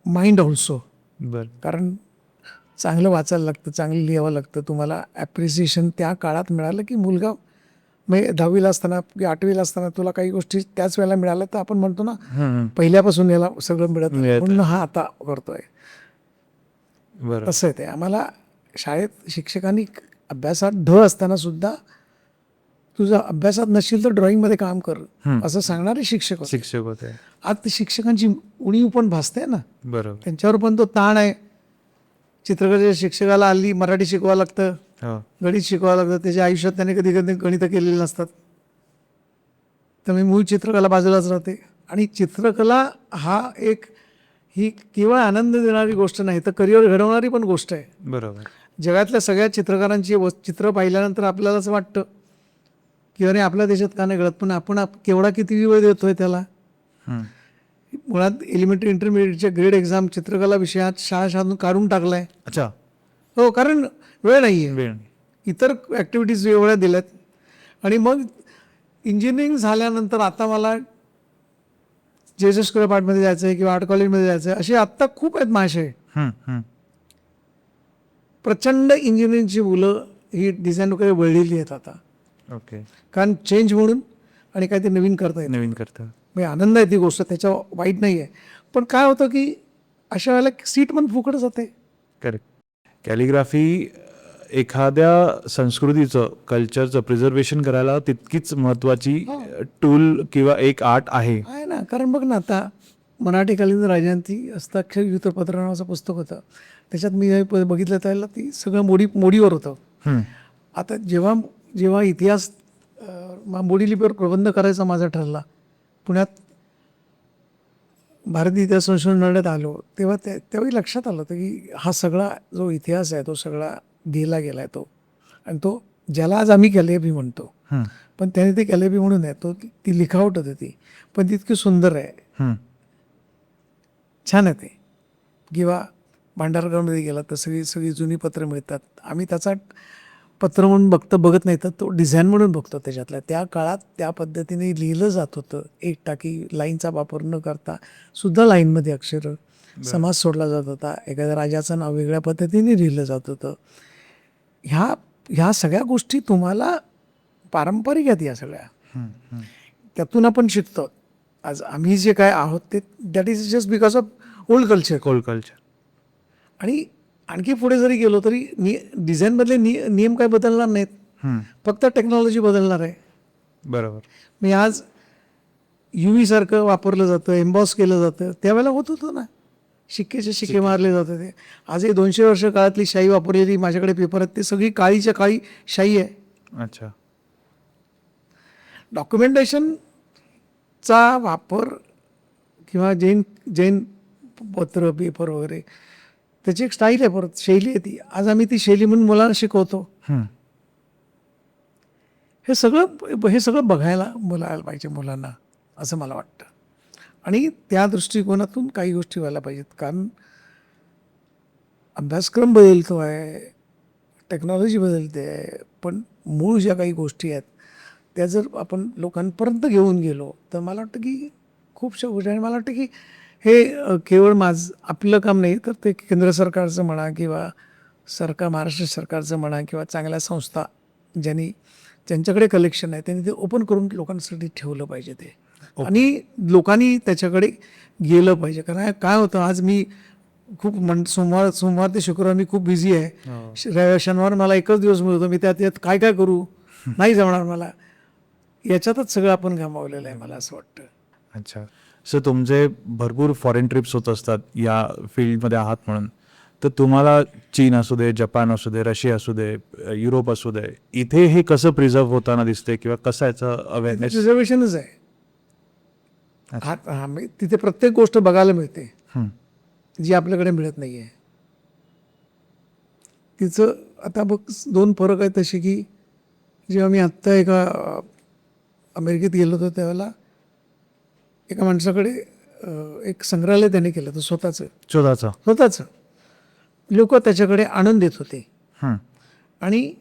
mind also. बर कारण चांगलं वाचायला लागतं, चांगलं लिहावं लागतं. तुम्हाला ॲप्रिसिएशन त्या काळात मिळालं की मुलगा म्हणजे 10वीला असताना किंवा 8वीला असताना तुला काही गोष्टी त्याच वेळेला मिळाल्या तर आपण म्हणतो ना पहिल्यापासून याला सगळं मिळत म्हणून हा आता करतोय. बरं. तसं आहे ते. आम्हाला शाळेत शिक्षकांनी अभ्यासात असताना सुद्धा तुझा अभ्यासात नसेल तर ड्रॉइंगमध्ये काम कर असं सांगणारे शिक्षक होते. शिक्षक होते. आज ते शिक्षकांची उणीव पण भासते ना, बरोबर. त्यांच्यावर पण तो ताण आहे. चित्रकलेच्या शिक्षकाला हल्ली मराठी शिकवावं लागतं, हो गणित शिकवावं लागतं. त्याच्या आयुष्यात त्याने कधी कधी गणितं केलेली नसतात. तर मी मूळ चित्रकला बाजूलाच राहते. आणि चित्रकला ही केवळ आनंद देणारी गोष्ट नाही तर करिअर घडवणारी पण गोष्ट आहे. बरोबर. जगातल्या सगळ्या चित्रकारांची चित्र पाहिल्यानंतर आपल्याला असं वाटतं की अरे आपल्या देशात का नाही घडत, पण आपण केवढा किती वेळ देतोय त्याला. मुळात एलिमेंटरी इंटरमिडिएटच्या ग्रेड एक्झाम चित्रकला विषयात शाळेतून काढून टाकलाय. अच्छा. हो, कारण वेळ नाही आहे, वेळ. इतर ॲक्टिव्हिटीज वेगवेगळ्या दिल्यात. आणि मग इंजिनिअरिंग झाल्यानंतर आता मला जेएसएस स्क्वेअर आर्टमध्ये जायचं आहे किंवा आर्ट कॉलेजमध्ये जायचं आहे, असे आत्ता खूप आहेत महाशय. प्रचंड इंजिनिअरिंगची मुलं ही डिझाईनकडे वळलेली आहेत आता. ओके. कारण चेंज म्हणून आणि काहीतरी नवीन करता येतं. नवीन करता. म्हणजे आनंद आहे ती गोष्ट, त्याच्या वाईट नाही आहे. पण काय होतं की अशा वेळेला सीट पण फुकट जाते. करेक्ट. कॅलिग्राफी एखाद्या संस्कृतीचं कल्चरचं प्रिझर्वेशन करायला तितकीच महत्वाची टूल किंवा एक आर्ट आहे ना. कारण बघ ना, आता मराठी कालीन राजांती हस्ताक्षर वृत्तपत्र नावाचं पुस्तक होतं. त्याच्यात मी बघितलं त्याला ती सगळं मोडीवर होतं. आता जेव्हा इतिहास मोडी लिपीवर प्रबंध करायचा माझा ठरला, पुण्यात भारतीय इतिहास संशोधन मंडळात आलो तेव्हा त्यावेळी लक्षात आलं होतं की हा सगळा जो इतिहास आहे तो सगळा दिला गेला आहे तो. आणि तो ज्याला आज आम्ही कॅलिग्राफी म्हणतो, पण त्याने ते कॅलिग्राफी म्हणून आहे तो, ती लिखावट होती ती, पण ती इतकी सुंदर आहे, छान आहे ते. किंवा भांडारगडमध्ये गेला तर सगळी जुनी पत्र मिळतात. आम्ही त्याचा पत्र म्हणून बघत नाही तर तो डिझाईन म्हणून बघतो. त्याच्यातल्या त्या काळात त्या पद्धतीने लिहिलं जात होतं. एक टाकी लाईनचा वापर न करता सुद्धा लाईनमध्ये अक्षर समाज सोडला जात होता. एखाद्या राजाचं नाव वेगळ्या पद्धतीने लिहिलं जात होतं. ह्या सगळ्या गोष्टी तुम्हाला पारंपरिक आहेत. या सगळ्या त्यातून आपण शिकतो. आज आम्ही जे काय आहोत ते that is just because of old culture. आणि आणखी पुढे जरी गेलो तरी डिझाईनमधले नियम काय बदलणार नाहीत, फक्त टेक्नॉलॉजी बदलणार आहे. बरोबर. मी आज UV सारखं वापरलं जातं, एम्बॉस केलं जातं, त्यावेळेला होत होतं ना. शिक्केचे शिक्के मारले जात होते. आजही 200 वर्ष काळातली शाई वापरलेली माझ्याकडे पेपर आहेत, ते सगळी काळीच्या काळी शाई आहे. अच्छा. डॉक्युमेंटेशनचा वापर किंवा जैन जैन पत्र पेपर वगैरे त्याची एक स्टाईल आहे, परत शैली आहे ती. आज आम्ही ती शैली म्हणून मुलांना शिकवतो. हम्म. हे सगळं बघायला बोलायला पाहिजे मुलांना, असं मला वाटतं. आणि त्या दृष्टिकोनातून काही गोष्टी व्हायला पाहिजेत. कारण अभ्यासक्रम बदलतो आहे, टेक्नॉलॉजी बदलते आहे, पण मूळ ज्या काही गोष्टी आहेत त्या जर आपण लोकांपर्यंत घेऊन गेलो तर मला वाटतं की खूपशा गोष्टी. आणि मला वाटतं की हे केवळ आपलं काम नाही, तर ते केंद्र सरकारचं म्हणा किंवा महाराष्ट्र सरकारचं म्हणा किंवा चांगल्या संस्था ज्यांच्याकडे कलेक्शन आहे त्यांनी ते ओपन करून लोकांसाठी ठेवलं पाहिजे ते. आणि लोकांनी त्याच्याकडे गेलं पाहिजे. कारण काय होतं, आज मी खूप सोमवार ते शुक्रवार मी खूप बिझी आहे. शनिवार मला एकच दिवस मिळतो, मी त्यात काय काय करू, नाही जमणार मला. याच्यातच सगळं आपण गमावलेलं आहे, मला असं वाटतं. अच्छा. सर, तुमचे भरपूर फॉरेन ट्रिप्स होत असतात या फील्डमध्ये आहात म्हणून. तर तुम्हाला चीन असू दे, जपान असू दे, रशिया असू दे, युरोप असू दे, इथे हे कसं प्रिझर्व होताना दिसते किंवा कसं याचं अवेअरनेस? रिझर्वेशनच आहे. तिथे प्रत्येक गोष्ट बघायला मिळते जी आपल्याकडे मिळत नाही आहे. तिचं आता बघ 2 फरक आहेत तसे की जेव्हा मी आत्ता एका अमेरिकेत गेलो होतो त्यावेळेला एका माणसाकडे एक संग्रहालय त्याने केलं होतं स्वतःचं. लोक त्याच्याकडे आणून देत होते. आणि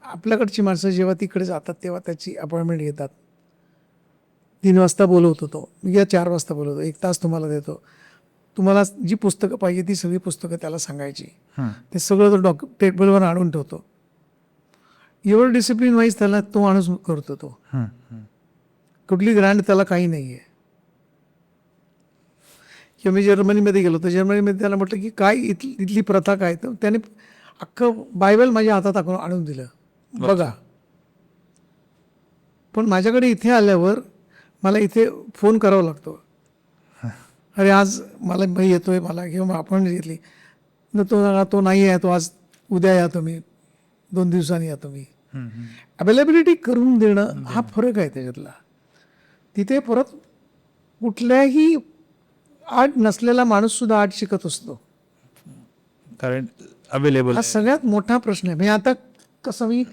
आपल्याकडची माणसं जेव्हा तिकडे जातात तेव्हा त्याची अपॉइंटमेंट घेतात. 3 वाजता बोलवतो तो, या 4 वाजता बोलवतो, 1 तास तुम्हाला देतो. तुम्हाला जी पुस्तकं पाहिजे ती सगळी पुस्तकं त्याला सांगायची. ते सगळं तो टेबलवर आणून ठेवतो. एवढं डिसिप्लिन वाईज त्याला तो माणूस करतो. तो कुठली ग्रँड त्याला काही नाही आहे. किंवा मी जर्मनीमध्ये गेलो तर जर्मनीमध्ये त्याला म्हटलं की काय इथली प्रथा काय, तर त्याने अख्खं बायबल माझ्या हातात आणून दिलं, बघा. पण माझ्याकडे इथे आल्यावर मला इथे फोन करावा लागतो, अरे आज मला भाई येतोय मला, किंवा आपण घेतली तो नाही आहे, तो आज उद्या या तुम्ही, 2 दिवसांनी या तुम्ही. अवेलेबिलिटी करून देणं हा फरक आहे त्याच्यातला. तिथे परत कुठल्याही आर्ट नसलेला माणूस सुद्धा आर्ट शिकत असतो, कारण अवेलेबल. हा सगळ्यात मोठा प्रश्न आहे. म्हणजे आता कसं, मी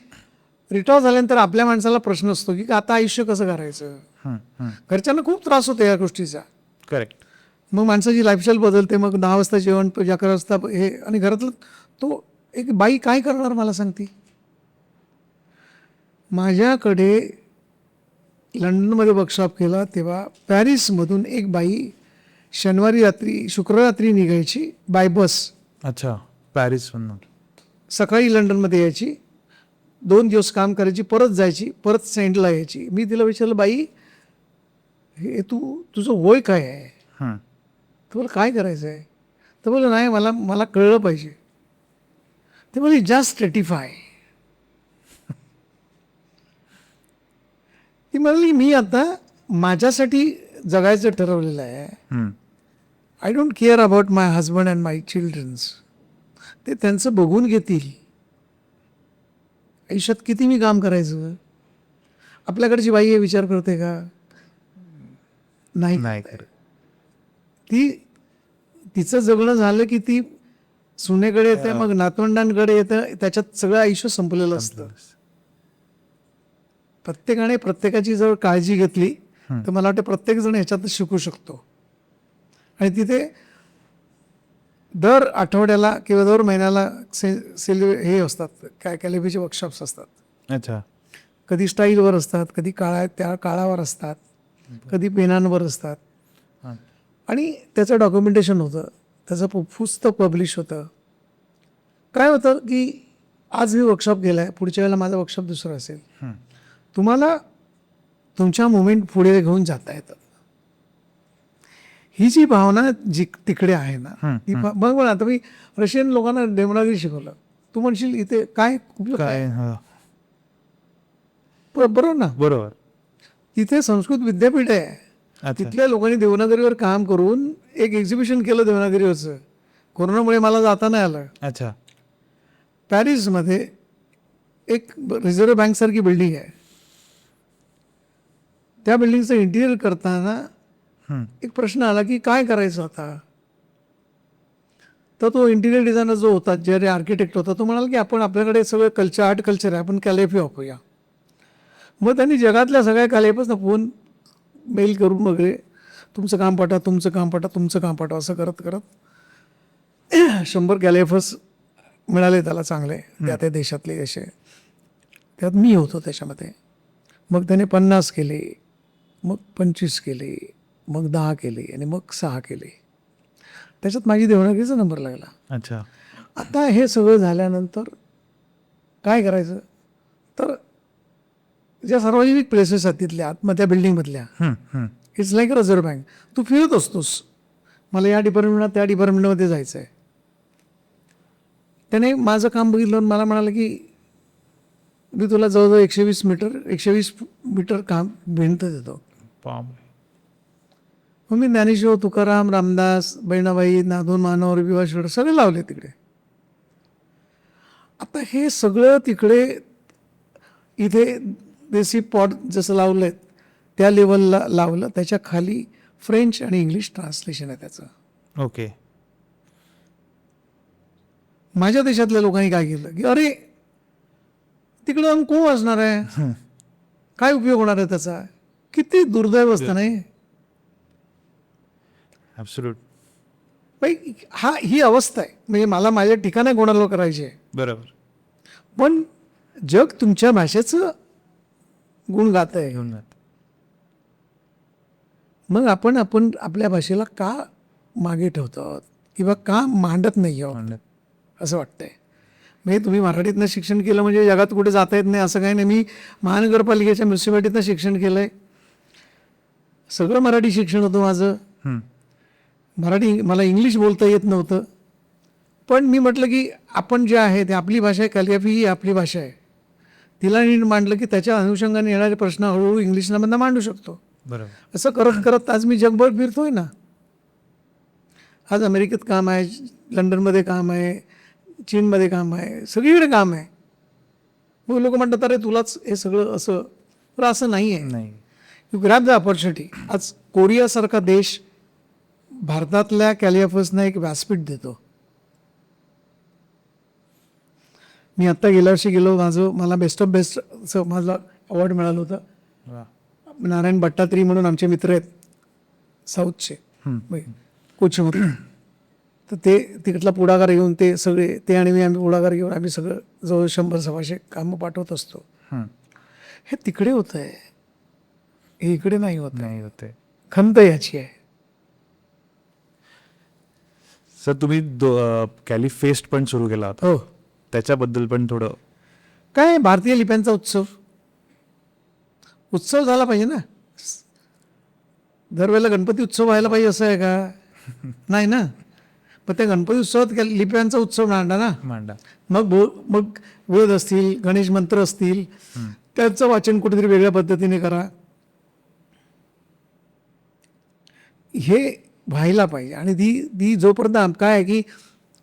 रिटायर झाल्यानंतर आपल्या माणसाला प्रश्न असतो की आता आयुष्य कसं करायचं. घरच्यांना खूप त्रास होतो या गोष्टीचा. करेक्ट. मग माणसाची लाईफस्टाईल बदलते. मग 10 वाजता जेवण, 11 वाजता हे, आणि घरातलं तो एक बाई काय करणार मला सांगते. माझ्याकडे लंडनमध्ये वर्कशॉप केला तेव्हा पॅरिसमधून एक बाई शुक्रवारी रात्री निघायची बाय बस. अच्छा. पॅरिस म्हणून सकाळी लंडनमध्ये यायची, 2 दिवस काम करायची, परत जायची, परत सेंटला यायची. मी तिला विचारलं, बाई हे तुझं वय काय आहे, तुम्हाला काय करायचं आहे. तर बोललं नाही, मला कळलं पाहिजे. ते बोलले जस्ट 35. ती म्हणली मी आता माझ्यासाठी जगायचं ठरवलेलं आहे. I don't care about my husband and my childrens. ते त्यांचं बघून घेतील. आयुष्यात किती मी काम करायचं. आपल्याकडची बाई हे विचार करते का? नाही. तिचं जगणं झालं की ती सुनेकडे येते, मग नातवंडांकडे येतं, त्याच्यात सगळं आयुष्य संपलेलं असतं. प्रत्येकाची जर काळजी घेतली तर मला वाटतं प्रत्येक जण ह्याच्यात शिकू शकतो. आणि तिथे दर आठवड्याला किंवा दर महिन्याला हे असतात, काय कॅलिफीचे वर्कशॉप्स असतात. अच्छा. कधी स्टाईलवर असतात, कधी काळावर असतात, कधी पेनांवर असतात. आणि त्याचं डॉक्युमेंटेशन होतं, त्याचं पुस्तक पब्लिश होतं. काय होतं की आज मी वर्कशॉप गेला आहे, पुढच्या वेळेला माझा वर्कशॉप दुसरा असेल. तुम्हाला तुमच्या मुवमेंट पुढे घेऊन जाता येतं. ही जी भावना तिकडे आहे ना, ती बघ. आता मी रशियन लोकांना देवनागरी शिकवलं, तू म्हणशील इथे काय बरोबर ना. बरोबर. तिथे संस्कृत विद्यापीठ आहे, तिथल्या लोकांनी देवनागरीवर काम करून एक एक्झिबिशन केलं देवनागरीवरचं. कोरोनामुळे मला जाता नाही आलं. अच्छा. पॅरिसमध्ये एक रिझर्व्ह बँकसारखी बिल्डिंग आहे. त्या बिल्डिंगचं इंटिरियर करताना हम्म. एक प्रश्न आला की काय करायचं आता. तर तो इंटिरियर डिझायनर जो होता, जे आर्किटेक्ट होता, तो म्हणाला की आपण आपल्याकडे सगळं कल्चर, आर्ट कल्चर आहे, आपण कॅलिग्राफी वापरूया. मग त्यांनी जगातल्या सगळ्या कॅलिग्राफर्सना फोन मेल करून वगैरे तुमचं काम पाठवा, तुमचं काम पाठवा, तुमचं काम पाठवा, असं करत करत 100 कॅलिग्राफर्स मिळाले त्याला चांगले, त्या देशातले असे. त्यात मी होतो त्याच्यामध्ये. मग त्याने 50 केले, मग 25 केले, मग 10 केले आणि मग 6 केले. त्याच्यात माझी देवनागरीचा नंबर लागला. अच्छा. आता हे सगळं झाल्यानंतर काय करायचं, तर ज्या सार्वजनिक प्लेसेस आहेत तिथल्या आतमधल्या बिल्डिंगमधल्या, hmm. Hmm. It's like Reserve Bank. तू फिरत असतोस, मला या डिपार्टमेंटला त्या डिपार्टमेंटमध्ये जायचं आहे. त्याने माझं काम बघितलं आणि मला म्हणालं की मी तुला जवळजवळ 120 मीटर काम भिंत देतो. बाप. मग मी ज्ञानेश्वर, तुकाराम, रामदास, बहिणाबाई, नादोन मानव, विवाश्वर सगळे लावले तिकडे. आता हे सगळं तिकडे इथे देसी पॉट जसं लावलं आहे त्या लेवलला लावलं. त्याच्या खाली फ्रेंच आणि इंग्लिश ट्रान्सलेशन आहे त्याचं. ओके. माझ्या देशातल्या लोकांनी काय केलं की अरे तिकडे जाऊन कोण वाचणार आहे, काय उपयोग होणार आहे त्याचा. किती दुर्दैव असतं नाही. ॲब्सोल्यूट. ही अवस्था आहे. म्हणजे मला माझ्या ठिकाणी कोणाला करायची आहे, बरोबर. पण जग तुमच्या भाषेचं गुण गात आहे. घेऊन जात. मग आपण आपल्या भाषेला का मागे ठेवतो किंवा का मांडत नाही आहोत असं वाटतंय. म्हणजे तुम्ही मराठीतनं शिक्षण केलं म्हणजे जगात कुठे जाता येत नाही असं काही नाही. मी महानगरपालिकेच्या म्युन्सिपालिटीतनं शिक्षण केलं आहे, सगळं मराठी शिक्षण होतं माझं. हम्म. मराठी मला इंग्लिश बोलता येत नव्हतं, पण मी म्हटलं की आपण जे आहे ते आपली भाषा आहे, कॅलिग्राफी ही आपली भाषा आहे, तिला नीट मांडलं की त्याच्या अनुषंगाने येणारे प्रश्न हळूहळू इंग्लिशला मधनं मांडू शकतो. बरोबर. असं करत करत आज मी जगभर फिरतोय ना. आज अमेरिकेत काम आहे, लंडनमध्ये काम आहे, चीनमध्ये काम आहे, सगळीकडे काम आहे. मग लोक म्हणतात अरे तुलाच हे सगळं असं, तर असं नाही आहे. नाही. You grab the opportunity. आज कोरियासारखा देश भारतातल्या कॅलिग्राफर्सना एक व्यासपीठ देतो. मी आत्ता गेल्या वर्षी गेलो, मला बेस्ट ऑफ बेस्ट असं माझं अवॉर्ड मिळालं होतं. वा. नारायण भट्टात्री म्हणून आमचे मित्र आहेत साऊथचे, कोचीमधून. तर ते तिकडला पुढाकार घेऊन ते सगळे, ते आणि आम्ही पुढाकार घेऊन आम्ही सगळं जवळ 100-125 कामं पाठवत असतो. हे तिकडे होतं आहे, हे इकडे नाही होत. नाही होते. खंत याची आहे. सर तुम्ही कॅली फेस्ट पण सुरू केला होता, हो. त्याच्याबद्दल पण थोडं. काय भारतीय लिप्यांचा उत्सव झाला पाहिजे ना. दरवेळेला गणपती उत्सव व्हायला पाहिजे असं आहे का? नाही ना. पण त्या गणपती उत्सवात लिप्यांचा उत्सव मांडा ना. मांडा. मग वेद असतील, गणेश मंत्र असतील, त्याचं वाचन कुठेतरी वेगळ्या पद्धतीने करा. हे व्हायला पाहिजे. आणि ती जोपर्यंत काय आहे की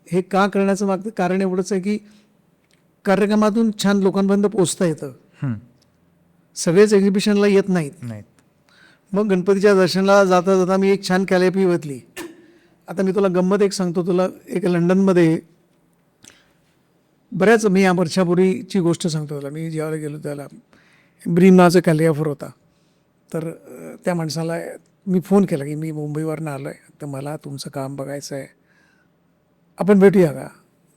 हे का करण्याचं मागचं कारण एवढंच आहे की कार्यक्रमातून छान लोकांपर्यंत पोचता येतं. सगळेच एक्झिबिशनला येत नाहीत. मग गणपतीच्या दर्शनाला जाता जाता मी एक छान कॅलिग्राफी बघितली. आता मी तुला गंमत एक सांगतो. तुला एक लंडनमध्ये बऱ्याच, मी या वर्षापूर्वीची गोष्ट सांगतो तुला. मी ज्यावेळेला गेलो त्याला ब्रीम नावाचा कॅलिग्राफर होता. तर त्या माणसाला मी फोन केला की मी मुंबईवरनं आलो आहे, तर मला तुमचं काम बघायचं आहे, आपण भेटूया का?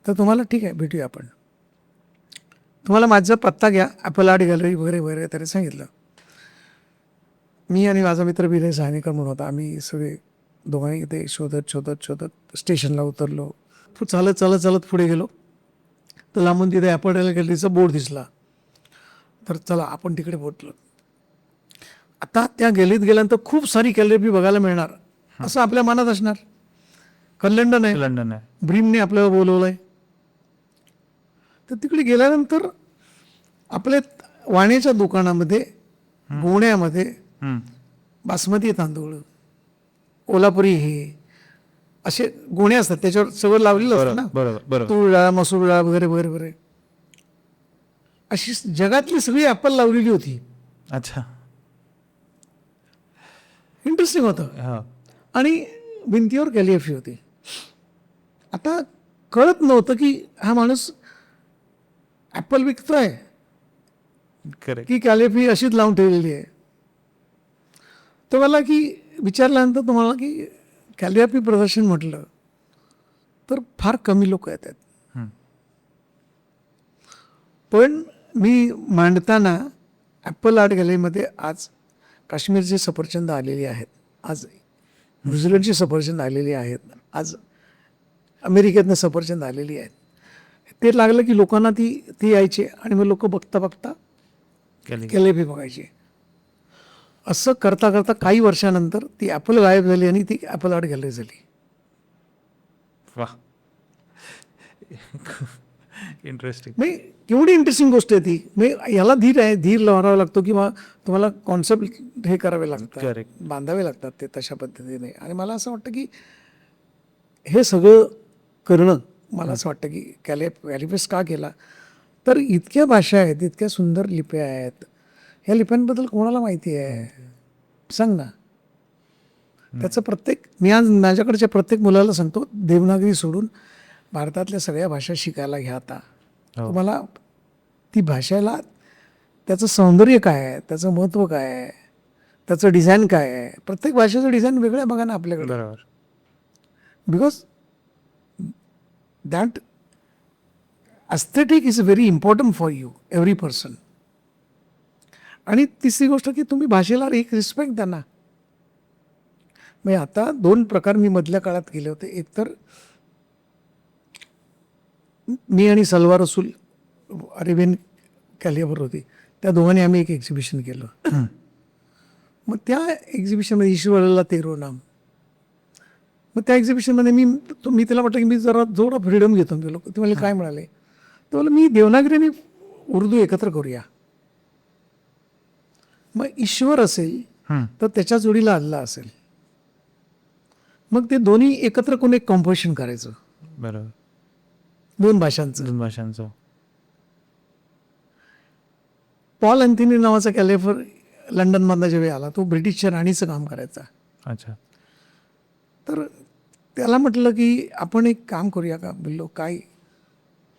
तर तुम्हाला ठीक आहे भेटूया आपण, तुम्हाला माझा पत्ता घ्या, ॲपल आर्ट गॅलरी वगैरे वगैरे त्याने सांगितलं. मी आणि माझा मित्र विनय साहनीकर म्हणून होता. आम्ही सगळे दोघांनी ते शोधत स्टेशनला उतरलो. चालत पुढे गेलो तर लांबून तिथे ॲपल आर्ट गॅलरीचा बोर्ड दिसला. तर चला आपण तिकडे पोहोचलो. आता त्या गॅलरीत गेल्यानंतर खूप सारी कॅलिग्राफी बघायला मिळणार असं आपल्या मनात असणार. कारण लंडन आहे, ब्रीमने आपल्याला बोलवलं आहे. तर तिकडे गेल्यानंतर आपल्या वाण्याच्या दुकानामध्ये, गोण्यामध्ये बासमती तांदूळ, कोल्हापुरी हे असे गोणे असतात, त्याच्यावर सगळं लावलेलं असतं ना, बरोबर तूळ डाळ, मसूर डाळ वगैरे वगैरे वगैरे, अशी जगातली सगळी ॲपल लावलेली होती. अच्छा. इंटरेस्टिंग होतं. हा. आणि भिंतीवर कॅलिग्राफी होती. आता कळत नव्हतं की हा माणूस ॲपल विकतोय करेक्ट. की कॅलिग्राफी अशीच लावून ठेवलेली आहे. तर मला की विचारल्यानंतर तुम्हाला की कॅलिग्राफी प्रदर्शन म्हटलं तर फार कमी लोक येतात. पण मी मांडताना ॲपल आर्ट गॅलरीमध्ये आज काश्मीरचे सफरचंद आलेली आहेत, आज न्यूझीलंडची सफरचंद आलेली आहेत, आज अमेरिकेतनं सफरचंद आलेली आहेत. ते लागलं की लोकांना ती यायचे आणि मग लोक बघता बघता कॅलिग्राफी बघायची. असं करता करता काही वर्षानंतर ती ॲपल गायब झाली आणि ती ॲपल आर्ट गॅलरी झाली. वा. इंटरेस्टिंग. म्हणजे केवढी इंटरेस्टिंग गोष्ट आहे ती. म्हणजे याला धीर लावावा लागतो किंवा तुम्हाला कॉन्सेप्ट हे करावे लागतात, Correct. बांधावे लागतात ते तशा पद्धतीने. आणि मला असं वाटतं की हे सगळं करणं, मला असं वाटतं की कॅलिफेस का केला, तर इतक्या भाषा आहेत, इतक्या सुंदर लिप्या आहेत, ह्या लिप्यांबद्दल कोणाला माहिती आहे सांग ना. त्याचं मी आज माझ्याकडच्या प्रत्येक मुलाला सांगतो, देवनागरी सोडून भारतातल्या सगळ्या भाषा शिकायला घ्या आता. तुम्हाला ती भाषेला त्याचं सौंदर्य काय आहे, त्याचं महत्त्व काय आहे, त्याचं डिझाईन काय आहे. प्रत्येक भाषेचं डिझाईन वेगळं आहे बघा ना आपल्याकडे. बरोबर. Because that aesthetic is very important for you every person. आणि तिसरी गोष्ट की तुम्ही भाषेला एक रिस्पेक्ट द्या ना. म्हणजे आता 2 प्रकार मी मधल्या काळात केले होते. एक तर मी आणि सलवार रसूल अरेबियन कॅलिबर होती, त्या दोघांनी आम्ही एक एक्झिबिशन केलं. मग त्या एक्झिबिशनमध्ये ईश्वरला तेरो नाम, मग त्या एक्झिबिशनमध्ये मी त्याला म्हटलं की मी जरा फ्रीडम घेतो. मी लोक ते मला काय म्हणाले, तर मला मी देवनागरी आणि उर्दू एकत्र करूया. मग ईश्वर असेल तर त्याच्या जोडीला अल्लाह असेल, मग ते दोन्ही एकत्र कोण एक कॉम्पोजिशन करायचं. बरोबर. 2 भाषांचं. 2 भाषांचं. पॉल अँथनी नावाचा कॅलिफर लंडनमधला जेव्हा आला, तो ब्रिटिशच्या राणीचं काम करायचा. अच्छा. तर त्याला म्हटलं की आपण एक काम करूया का. बोललो काय,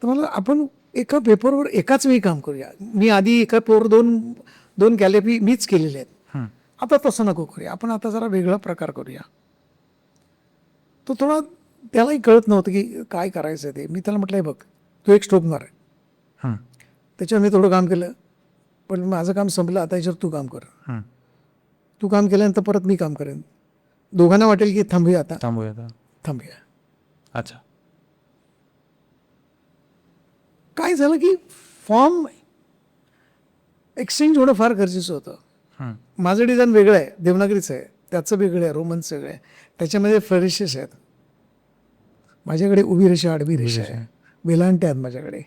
तर मला आपण एका पेपरवर एकाच वेळी काम करूया. मी आधी एका पेपरवर दोन कॅलिग्राफी मीच केलेले आहेत. आता तसं नको करूया, आपण आता जरा वेगळा प्रकार करूया. तो थोडा त्यालाही कळत नव्हतं की काय करायचं ते. मी त्याला म्हटलं, बघ तू एक स्ट्रोक मार. त्याच्यावर मी थोडं काम केलं, पण माझं काम संपलं, आता याच्यावर तू काम कर. तू काम केल्यानंतर परत मी काम करेन. दोघांना वाटेल की थांबूया. अच्छा. काय झालं की फॉर्म एक्सचेंज होणं फार गरजेचं होतं. माझं डिझाईन वेगळं आहे, देवनागरीचं आहे, त्याचं वेगळं आहे, रोमनचं वेगळं आहे, त्याच्यामध्ये फ्लरिशेस आहेत. माझ्याकडे उभी रेषा, आडवी रेषा आहे, वेलांटे आहेत माझ्याकडे.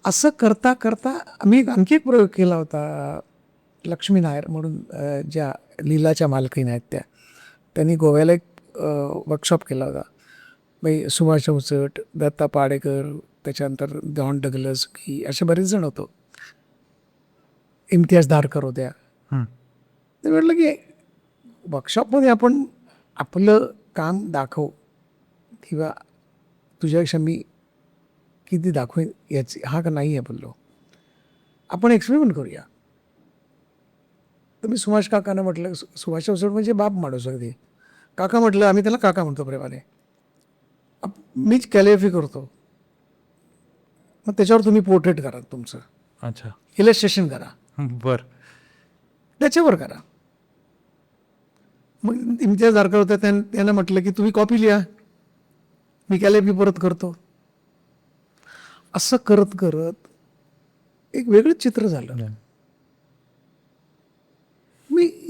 असं करता करता आम्ही आणखी एक प्रयोग केला होता. लक्ष्मी नायर म्हणून ज्या लीलाच्या मालकीण आहेत त्यांनी गोव्याला एक वर्कशॉप केला होता. सुभाष चौचट, दत्ता पाडेकर, त्याच्यानंतर जॉन डगलस, की असे बरेच जण होतो. इम्तियाज धारकर होत्या. ते म्हटलं की वर्कशॉपमध्ये आपण आपलं काम दाखव, किंवा तुझ्यापेक्षा मी किती दाखवेन याची हा का नाही आहे. बोललो आपण एक्सपेरिमेंट करूया. तर मी सुभाष काकांना म्हटलं, सुभाष चौचट म्हणजे बाप माणूस अगदी. काका म्हटलं, आम्ही त्याला काका म्हणतो प्रेमाने, मीच कॅलिग्राफी करतो, मग त्याच्यावर तुम्ही पोर्ट्रेट करा तुमचं. अच्छा. इलस्ट्रेशन करा. बर. त्याच्यावर करा. मग इम्तियाज धारकर होत्या, त्यांना म्हटलं की तुम्ही कॉपी लिहा, मी कॅलिग्राफी परत करतो. असं करत करत एक वेगळंच चित्र झालं.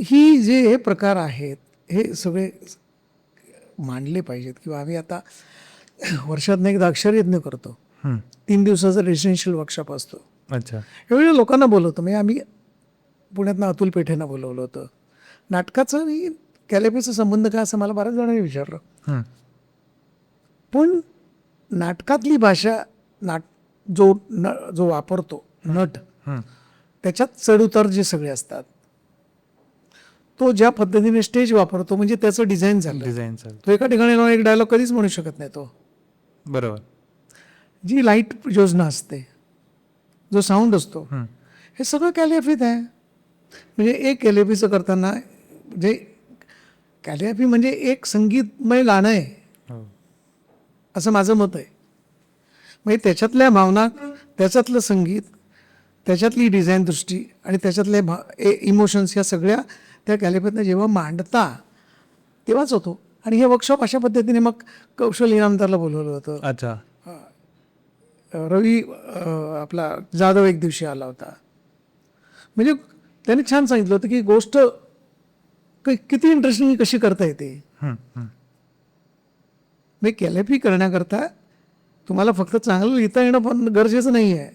ही जे हे प्रकार आहेत हे सगळे मांडले पाहिजेत. किंवा आम्ही आता वर्षातनं एकदा अक्षरयज्ञ करतो. 3 दिवसाचा रेसिडेन्शियल वर्कशॉप असतो. अच्छा. एवढ्या लोकांना बोलवतो. म्हणजे आम्ही पुण्यातनं अतुल पेठेनं बोलवलं होतं. नाटकाचं आणि कॅलिफेचा संबंध काय असं मला बऱ्याच जणांनी विचारलं. हं. पण नाटकातली भाषा जो वापरतो नट, हं. त्याच्यात चढउतार जे सगळे असतात, तो ज्या पद्धतीने स्टेज वापरतो म्हणजे त्याचं डिझाईन झालं. डिझाईन चालतं. तो एका ठिकाणी जाऊन एक डायलॉग कधीच म्हणू शकत नाही. तो बरोबर. जी लाईट योजना असते, जो साऊंड असतो, हं. हे सगळं कॅलिग्राफीत आहे. म्हणजे एक कॅलिग्राफीचं करताना म्हणजे कॅलिग्राफी म्हणजे एक संगीतमय गाणं आहे हो. असं माझं मत आहे. म्हणजे त्याच्यातल्या भावना, त्याच्यातलं संगीत, त्याच्यातली डिझाईन दृष्टी आणि त्याच्यातले इमोशन्स या सगळ्या त्या कॅलिग्राफीतनं जेव्हा मांडता तेव्हाच होतो. आणि हे वर्कशॉप अशा पद्धतीने मग कौशल इनामदारला बोलवलं होतं. अच्छा. रवी आपला जाधव एक दिवशी आला होता. म्हणजे त्याने छान सांगितलं होतं की गोष्ट किती इंटरेस्टिंग कशी करता येते. हं. हं. मी कॅलिग्राफी करण्याकरता तुम्हाला फक्त चांगलं लिहिता येणं पण गरजेचं नाही आहे.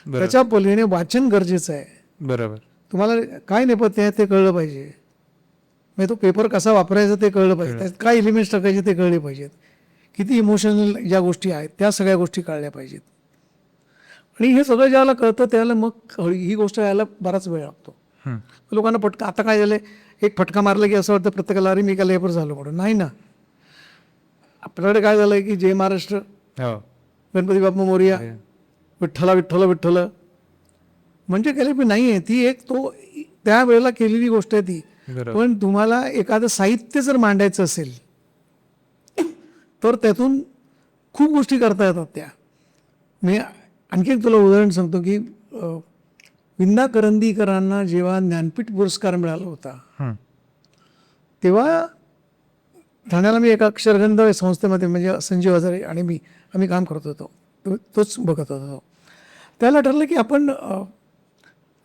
बरोबर. त्याच्या पलीने वाचन गरजेचं आहे. बरोबर. तुम्हाला काय नेपथ्य आहे ते कळलं पाहिजे. म्हणजे तो पेपर कसा वापरायचा ते कळलं पाहिजे. त्यात काय एलिमेंट्स टाकायचे ते कळले पाहिजेत. किती इमोशनल ज्या गोष्टी आहेत त्या सगळ्या गोष्टी कळल्या पाहिजेत. आणि हे सगळं ज्याला कळतं त्याला मग ही गोष्ट यायला बराच वेळ लागतो. हं. लोकांना पटका आता काय झालं, एक फटका मारला की असं वाटतं प्रत्येकाला अरे मी कॅलिग्राफर झालो म्हणून. नाही ना. आपल्याकडे काय झालं की जय महाराष्ट्र, हो. गणपती बाप्पा मोरया, विठ्ठला विठ्ठला विठ्ठल म्हणजे कॅलिग्राफी नाही आहे. ती एक तो त्या वेळेला केलेली गोष्ट आहे ती. बरोबर. पण तुम्हाला एखादं साहित्य जर मांडायचं असेल तर त्यातून खूप गोष्टी करता येतात त्या. मी आणखी एक तुला उदाहरण सांगतो की विंदा करंदीकरांना जेव्हा ज्ञानपीठ पुरस्कार मिळाला होता हं. तेव्हा ठाण्याला मी एका अक्षरगंध संस्थेमध्ये म्हणजे संजीव हजारे आणि आम्ही काम करत होतो. तोच बघत होतो. त्याला ठरलं की आपण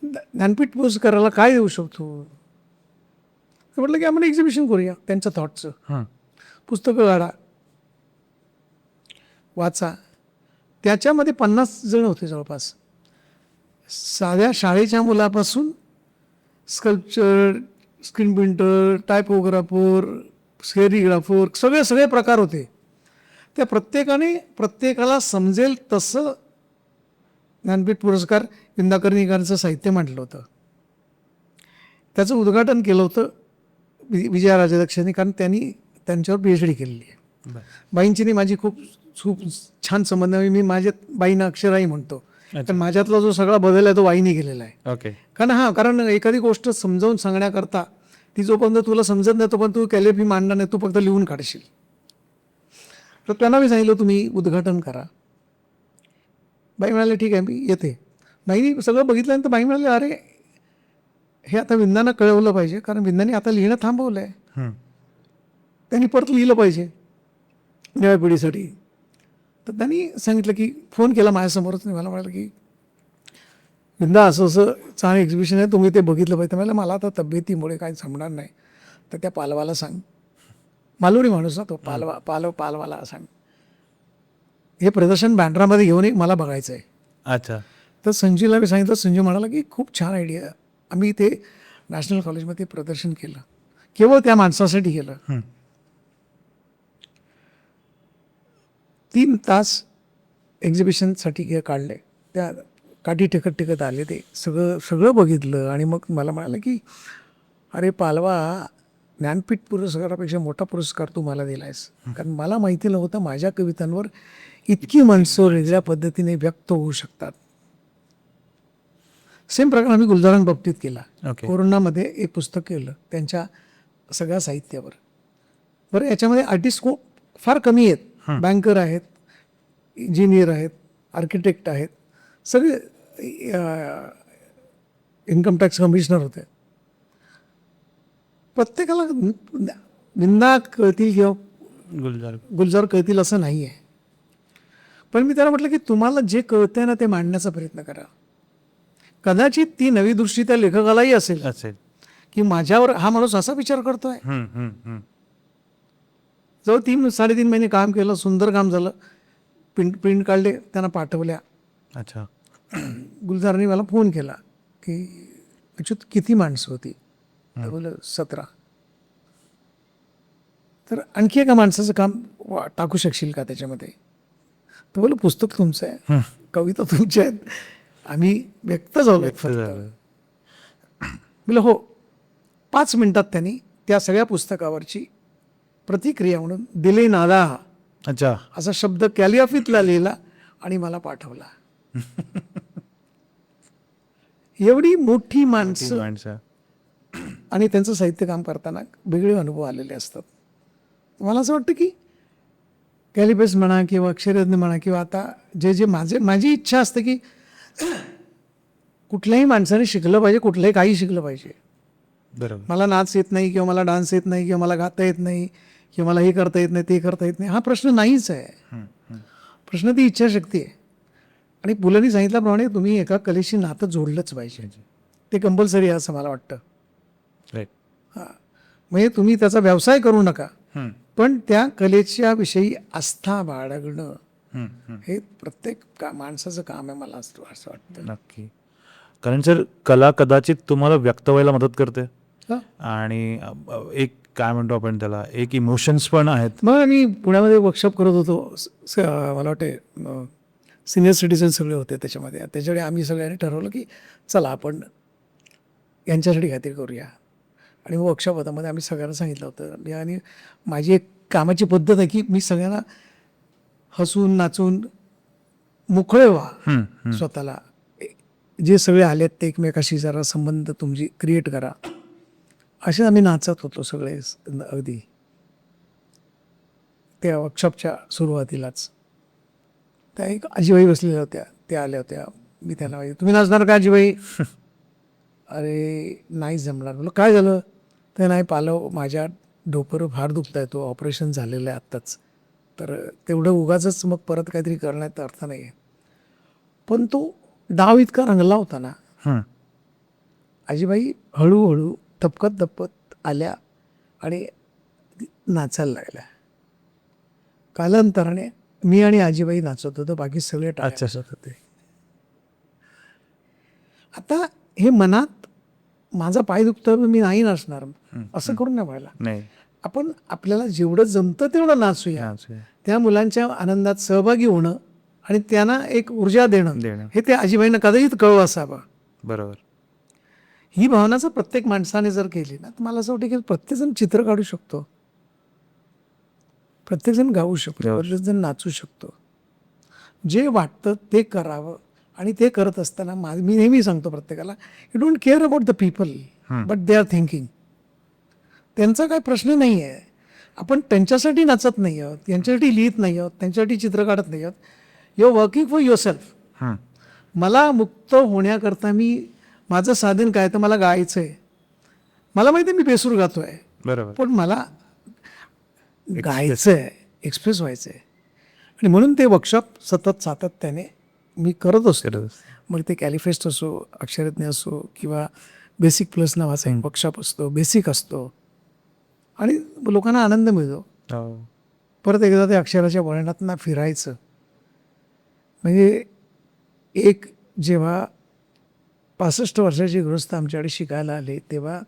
ज्ञानपीठ पुरस्काराला काय देऊ शकतो. म्हटलं की आपण एक्झिबिशन करूया त्यांच्या थॉटचं. हं. पुस्तकं काढा, वाचा. त्याच्यामध्ये 50 जण होते जवळपास. साध्या शाळेच्या मुलापासून स्कल्पचर, स्क्रीन प्रिंटर, टायपोग्राफर, सेरिग्राफर सगळे प्रकार होते. त्या प्रत्येकाला समजेल तसं ज्ञानपीठ पुरस्कार विंदा करंदीकरांचं साहित्य मांडलं होतं. त्याचं उद्घाटन केलं होतं विजया राजाध्यक्षांनी, कारण त्यांनी त्यांच्यावर PhD केलेली आहे. बरं. बाईंची माझी खूप खूप छान संबंध आहे. मी माझ्या बाईंना अक्षराही म्हणतो. कारण माझ्यातला जो सगळा बदल आहे तो बाईंनी केलेला आहे. ओके. कारण एखादी गोष्ट समजावून सांगण्याकरता ती जोपर्यंत तुला समजत नाही तोपर्यंत तू कॅलिग्राफी मांडणार नाही, तू फक्त लिहून काढशील. तर त्यांना मी सांगितलं तुम्ही उद्घाटन करा. बाई म्हणाले ठीक आहे मी येते. बाईंनी सगळं बघितल्यानंतर बाई म्हणाले अरे हे आता विंदांना कळवलं पाहिजे, कारण विंदांनी आता लिहिणं थांबवलं आहे. हं. त्यांनी परत लिहिलं पाहिजे नव्या पिढीसाठी. तर त्यांनी सांगितलं की फोन केला माझ्यासमोरच. मला म्हणालं की विंदा असं असं चांगलं एक्झिबिशन आहे, तुम्ही ते बघितलं पाहिजे. म्हणाले मला आता तब्येतीमुळे काय जमणार नाही, तर त्या पालवाला सांग. मालवणी माणूस ना तो पालवाला सांग हे प्रदर्शन बँड्रामध्ये घेऊन एक मला बघायचं आहे. अच्छा. तर संजूला मी सांगितलं. संजू म्हणाला की खूप छान आयडिया. आम्ही ते नॅशनल कॉलेजमध्ये प्रदर्शन केलं, केवळ त्या माणसासाठी केलं. हं. 3 तास एक्झिबिशनसाठी काढले. त्या काठी टिकत आले. ते सगळं बघितलं आणि मग मला म्हणाले की अरे पालवा, ज्ञानपीठ पुरस्कारापेक्षा मोठा पुरस्कार तू मला दिला आहेस. कारण मला माहिती नव्हतं माझ्या कवितांवर इतकी माणसं वेगळ्या पद्धतीने व्यक्त होऊ शकतात. सेम प्रकार आम्ही गुलजारांबाबतीत केला. ओके. कोरोनामध्ये एक पुस्तक केलं त्यांच्या सगळ्या साहित्यावर. बरं, याच्यामध्ये आर्टिस्ट खूप फार कमी आहेत. बँकर आहेत, इंजिनियर आहेत, आर्किटेक्ट आहेत, सगळे इन्कम टॅक्स कमिशनर होते. प्रत्येकाला विंदा कळतील किंवा गुलजार कळतील असं नाही आहे. पण मी त्याला म्हटलं की तुम्हाला जे कळतंय ना ते मांडण्याचा प्रयत्न करा. कदाचित ती नवी दृष्टी त्या लेखकालाही असेल की माझ्यावर हा माणूस असा विचार करतोय. जवळ 3-3.5 महिने काम केलं, सुंदर काम झालं. प्रिंट काढले, त्यांना पाठवल्या. अच्छा. गुलजारांनी मला फोन केला की अच्युत किती माणसं होती? तर बोललं 17. तर आणखी एका माणसाचं काम टाकू शकशील का त्याच्यामध्ये? तर बोललं पुस्तक तुमचं आहे, कविता तुमच्या आहेत, आम्ही व्यक्त झालो व्यक्त फक्त. झालं. बोललं हो. 5 मिनिटात त्यांनी त्या सगळ्या पुस्तकावरची प्रतिक्रिया म्हणून दिले नादा अच्छा. असा शब्द कॅलिग्राफीतला लिहिला आणि मला पाठवला. एवढी मोठी माणसं माणसं. आणि त्यांचं साहित्य काम करताना वेगळे अनुभव आलेले असतात. मला असं वाटतं की कॅलिपेस म्हणा किंवा अक्षरज्ञ म्हणा किंवा आता जे माझी इच्छा असते की कुठल्याही माणसाने शिकलं पाहिजे, कुठलंही काही शिकलं पाहिजे. बरोबर. मला नाच येत नाही किंवा मला डान्स येत नाही किंवा मला गाता येत नाही किंवा मला हे करता येत नाही ते करता येत नाही, हा प्रश्न नाहीच आहे. प्रश्न ती इच्छाशक्ती आहे. आणि पुलंनी सांगितल्याप्रमाणे तुम्ही एका कलेशी नातं जोडलंच पाहिजे, ते कंपल्सरी आहे असं मला वाटतं. राईट. म्हणजे तुम्ही त्याचा व्यवसाय करू नका, पण त्या कलेच्या विषयी आस्था बाळगणं हे प्रत्येक माणसाचं काम आहे, मला असं वाटतं. नक्की. कारण सर कला कदाचित तुम्हाला व्यक्त व्हायला मदत करते हा. आणि एक काय म्हणतो आपण त्याला, एक इमोशन्स पण आहेत. मग आम्ही पुण्यामध्ये वर्कशॉप करत होतो. मला वाटते सिनियर सिटीजन सगळे होते त्याच्यामध्ये. त्याच्यामुळे आम्ही सगळ्यांनी ठरवलं की चला आपण यांच्यासाठी काहीतरी करूया. आणि वर्कशॉप होता, मध्ये आम्ही सगळ्यांना सांगितलं होतं. आणि माझी एक कामाची पद्धत आहे की मी सगळ्यांना हसून नाचून मोकळे व्हा, स्वतःला जे सगळे आलेत ते एकमेकाशी जरा संबंध तुमची क्रिएट करा. असे आम्ही नाचत होतो सगळे अगदी त्या वर्कशॉपच्या सुरुवातीलाच. त्या एक आजीबाई बसलेल्या होत्या, त्या आल्या होत्या. मी त्यांना माहिती, तुम्ही नाचणार का आजीबाई? अरे नाही जमणार. बोललो काय झालं? तर नाही पालव, माझ्या डोकं फार दुखत आहे, तो ऑपरेशन झालेलं आहे आत्ताच, तर तेवढं उगाचच मग परत काहीतरी करण्यात अर्थ नाही आहे. पण तो डाव इतका रंगला होता ना, आजीबाई हळूहळू धपकत धपकत आल्या आणि नाचायला लागल्या. कालांतराने मी आणि आजीबाई नाचत होतो, बाकी सगळे टाळ्या वाजवत होते. आता हे मनात माझा पाय दुखतो मी नाही नाचणार असं करून नाही व्हायला. नाही. आपण आपल्याला जेवढं जमतं तेवढं नाचूया. त्या मुलांच्या आनंदात सहभागी होणं आणि त्यांना एक ऊर्जा देणं हे त्या आजीबाईंना कदाचित कळव असावं. बरोबर. ही भावनाचं प्रत्येक माणसाने जर केली ना, तर मला असं वाटतं की प्रत्येकजण चित्र काढू शकतो, प्रत्येकजण गाऊ शकतो, प्रत्येकजण नाचू शकतो. जे वाटतं ते करावं. आणि ते करत असताना मी नेहमी सांगतो प्रत्येकाला, you don't care about the people but they are thinking. त्यांचा काही प्रश्न नाही आहे. आपण त्यांच्यासाठी नाचत नाही आहोत, त्यांच्यासाठी लिहित नाही आहोत, त्यांच्यासाठी चित्र काढत नाही आहोत. You are working for yourself. मला मुक्त होण्याकरता माझं साधन काय, तर मला गायचं आहे. मला माहिती आहे मी बेसूर गातो आहे, बरोबर, पण मला गायचं आहे, एक्सप्रेस व्हायचं आहे. आणि म्हणून ते वर्कशॉप सतत सातत्याने मी करत असतो. मग ते कॅलिफेस्ट असो, अक्षरज्ञ असो किंवा बेसिक प्लस नावाचा एक वर्कशॉप असतो, बेसिक असतो आणि लोकांना आनंद मिळतो. परत एकदा ते अक्षराच्या वळणातनं फिरायचं. म्हणजे एक जेव्हा 65 वर्षाची गृहस्थ आमच्याकडे शिकायला आले, तेव्हा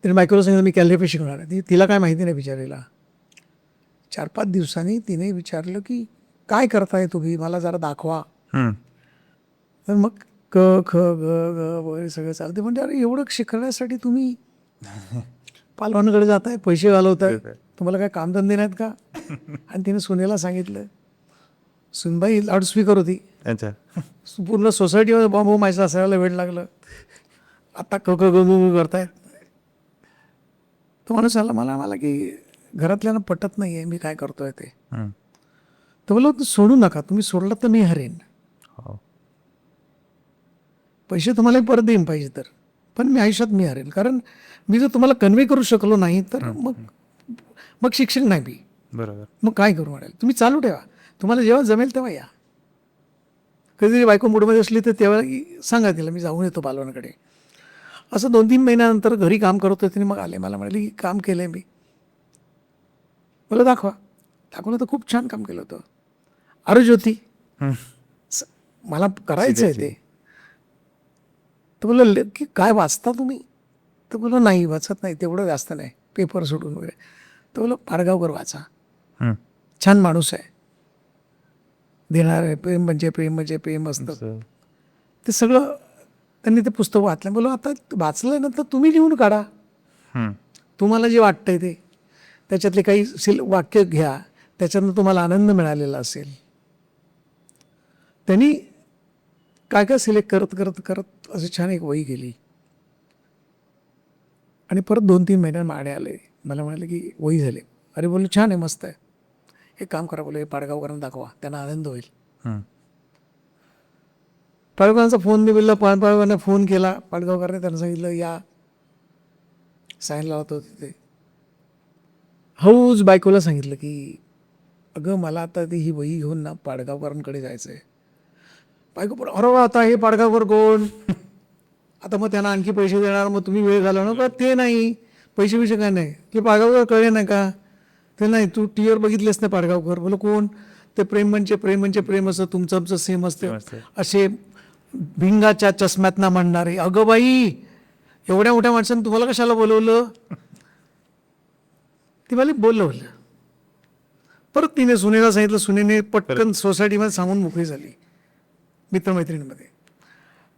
तिने बायकोला सांगितलं मी कॅलिफे शिकणार आहे. तिला काय माहिती नाही बिचारीला. 4-5 दिवसांनी तिने विचारलं की काय करताय तुम्ही, मला जरा दाखवा. तर मग क ख ग ग वगैरे सगळं चालते. म्हणजे अरे एवढं शिकण्यासाठी तुम्ही पालवांकडे जाताय, पैसे घालवताय, तुम्हाला काय कामधंदे नाहीत का? आणि तिने सुनेला सांगितलं. सुनबाई लाऊडस्पीकर होती, पूर्ण सोसायटीमध्ये बॉम्ब माझ्या असायला वेळ लागलं. आता क क ग ग करतायत. तो माणूस आला मला की घरातल्यांना पटत नाही आहे मी काय करतोय ते. तर बोललो सोडू नका, तुम्ही सोडलं तर मी हरेन. पैसे तुम्हाला परत देईन पाहिजे तर, पण मी आयुष्यात मी हरेन. कारण मी जर तुम्हाला कन्वे करू शकलो नाही तर मग शिक्षण नाही मी. बरोबर. मग काय करू म्हणाल, तुम्ही चालू ठेवा, तुम्हाला जेव्हा जमेल तेव्हा या. कधीतरी बायको मूडमध्ये असली तर तेव्हा सांगा तिला मी जाऊन येतो पालवांकडे. असं 2-3 महिन्यानंतर घरी काम करत होते, मग आले, मला म्हणाले की काम केलं आहे मी. मला दाखवलं तर खूप छान काम केलं होतं. अरे ज्योती, मला करायचं आहे ते. तर बोललं की काय वाचता तुम्ही? तर बोललो नाही वाचत नाही, तेवढं जास्त नाही, पेपर सोडून वगैरे. तर बोललो पाडगावकर वाचा, हम्म. छान माणूस आहे, देणार आहे, प्रेम म्हणजे प्रेम म्हणजे प्रेम असतं. असं. ते सगळं त्यांनी ते पुस्तक वाचलं. बोललो आता वाचलं ना तर तुम्ही लिहून काढा, हम्म. तुम्हाला जे वाटतंय ते, त्याच्यातले काही वाक्य घ्या, त्याच्यातनं तुम्हाला आनंद मिळालेला असेल. त्यांनी काय काय सिलेक्ट करत करत करत अशी छान एक वही केली आणि परत 2-3 महिन्यात माडे आले, मला म्हणाले की वही झाले. अरे बोलले छान आहे, मस्त आहे, एक काम करा बोले, पाडगावकरांना दाखवा, त्यांना आनंद होईल. हम्म. पाडगावकरांचा फोन निघाला, पाडगावकरांना फोन केला, पाडगावकरांनी त्यांना सांगितलं या, साईन लावत होते तिथे. हौस बायकोला सांगितलं की अगं मला आता ती ही वही घेऊन ना पाडगावकरांकडे जायचं आहे. बायको पण अरे वा, आता हे पाडगावकर कोण, आता मग त्यांना आणखी पैसे देणार, मग तुम्ही वेळ घालवणार का? ते नाही, पैसे विषय काय नाही, की पाडगावकर कळे नाही का? ते नाही, तू टीव्हीवर बघितलेस ना पाडगावकर. बोलो कोण? ते प्रेम म्हणजे प्रेम म्हणजे प्रेम असं तुमचं आमचं सेम असतं, असे भिंगाच्या चष्म्यात ना म्हणणारे. अगं बाई, एवढ्या मोठ्या माणसानं तुम्हाला कशाला बोलवलं? ती मला बोलवलं. परत तिने सुनेला सांगितलं, सुनेने पटकन सोसायटीमध्ये सांगून मोकळी झाली मित्रमैत्रिणीमध्ये.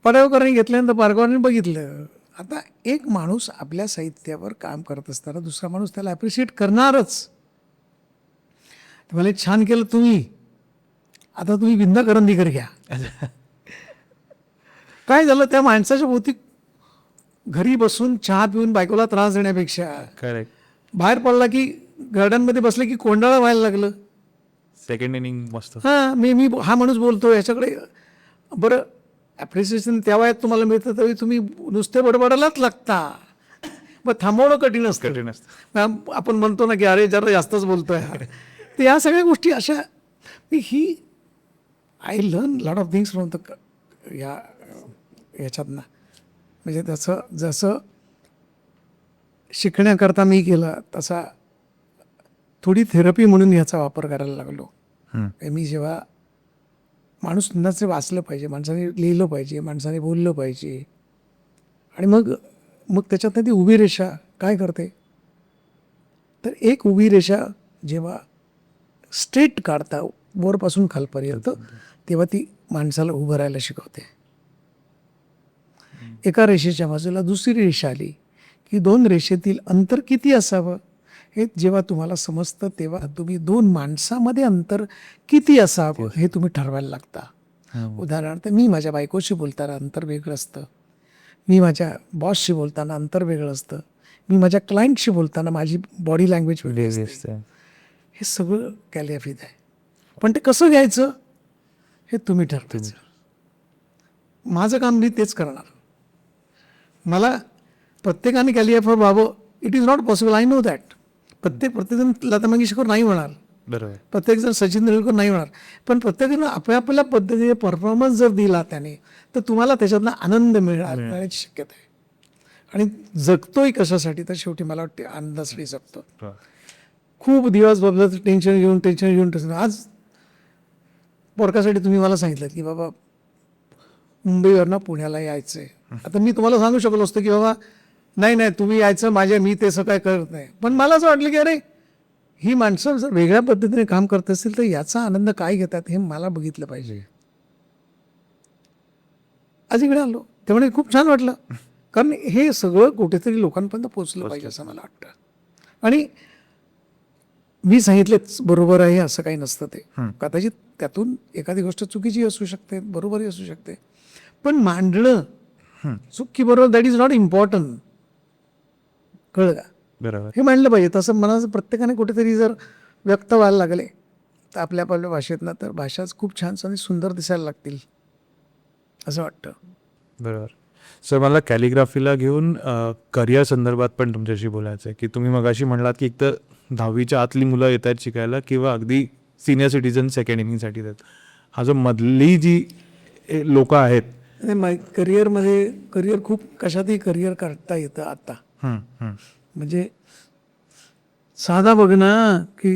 पाडगावकरांनी घेतल्यानंतर पाडगावकरांनी बघितलं, आता एक माणूस आपल्या साहित्यावर काम करत असताना दुसरा माणूस त्याला ॲप्रिशिएट करणारच. ते म्हणाले छान केलं तुम्ही, आता तुम्ही विंदा करंदीकर घ्या. काय झालं, त्या माणसाच्या भोवती घरी बसून चहा पिऊन बायकोला त्रास देण्यापेक्षा करेक्ट. बाहेर पडला की गार्डनमध्ये बसले की कोंडाळा व्हायला लागलं. सेकंड इनिंग मस्त. हां, मी हा माणूस बोलतो याच्याकडे. बरं, ॲप्रिसिएशन त्या वयात तुम्हाला मिळतं तरी तुम्ही नुसते बडबडायलाच लागता, मग थांबवणं कठीण असतं. कठीण असतं. आपण म्हणतो ना की अरे जरा जास्तच बोलतोय हा. तर या सगळ्या गोष्टी अशा ही I learn lot of things from the याच्यातनं. म्हणजे त्याचं जसं शिकण्याकरता मी केलं तसा थोडी थेरपी म्हणून याचा वापर करायला लागलो. मी जेव्हा माणूस वाचलं पाहिजे, माणसाने लिहिलं पाहिजे, माणसाने बोललं पाहिजे, आणि मग मग त्याच्यातनं ती उभी रेषा काय करते, तर एक उभी रेषा जेव्हा स्ट्रेट काढता वरपासून खालपर्यंत, तेव्हा ती माणसाला उभं राहायला शिकवते. एका रेषेच्या बाजूला दुसरी रेषा आली की दोन रेषेतील अंतर किती असावं हे जेव्हा तुम्हाला समजतं, तेव्हा तुम्ही दोन माणसामध्ये अंतर किती असावं हे तुम्ही ठरवायला लागता. उदाहरणार्थ, मी माझ्या बायकोशी बोलताना अंतर वेगळं असतं, मी माझ्या बॉसशी बोलताना अंतर वेगळं असतं, मी माझ्या क्लायंटशी बोलताना माझी बॉडी लँग्वेज वेगळी असते. हे सगळं कॅलिग्राफीत आहे. पण ते कसं घ्यायचं हे तुम्ही ठरवायचं. माझं काम मी तेच करणार. मला प्रत्येकाने कॅलिग्राफर व्हावं, it is not possible, I know that. प्रत्येकजण लता मंगेशकर नाही होणार, बरोबर. प्रत्येकजण सचिन तेंडुलकर नाही होणार, पण प्रत्येकानं आपल्या पद्धतीने परफॉर्मन्स जर दिला त्याने, तर तुम्हाला त्याच्यातनं आनंद मिळण्याची शक्यता आहे. आणि जगतोय कशासाठी, तर शेवटी मला वाटते आनंदासाठी जगतो. खूप दिवस बाबा टेन्शन घेऊन आज पोरकासाठी तुम्ही मला सांगितलं की बाबा मुंबईवरनं पुण्याला यायचं आहे. आता मी तुम्हाला सांगू शकलो असतो की बाबा नाही तुम्ही यायचं, मी ते असं काय करत नाही. पण मला असं वाटलं की अरे ही माणसं जर वेगळ्या पद्धतीने काम करत असतील तर याचा आनंद काय घेतात हे मला बघितलं पाहिजे. आज इकडे आलो त्यामुळे खूप छान वाटलं, कारण हे सगळं कुठेतरी लोकांपर्यंत पोचलं पाहिजे असं मला वाटतं. आणि मी सांगितलेच बरोबर आहे असं काही नसतं. ते कदाचित त्यातून एखादी गोष्ट चुकीची असू शकते, बरोबरही असू शकते, पण मांडणं चुकी बरोबर दॅट इज नॉट इम्पॉर्टंट. कळलं का? बरोबर. हे मांडलं पाहिजे. तसं मनाचं प्रत्येकाने कुठेतरी जर व्यक्त व्हायला लागले तर आपल्या भाषेतनं तर भाषाच खूप छान आणि सुंदर दिसायला लागतील असं वाटतं. बरोबर. सर, मला कॅलिग्राफीला घेऊन करिअर संदर्भात पण तुमच्याशी बोलायचं आहे की तुम्ही मगाशी म्हणलात की एकतर 10वीच्या आतली मुलं येत आहेत शिकायला किंवा अगदी सिनियर सिटीजन सेकंड इनिंगसाठी येतात. हा जो मधली जी लोक आहेत, करिअर खूप कशातही करिअर करता येतं आता. म्हणजे साधा बघ ना की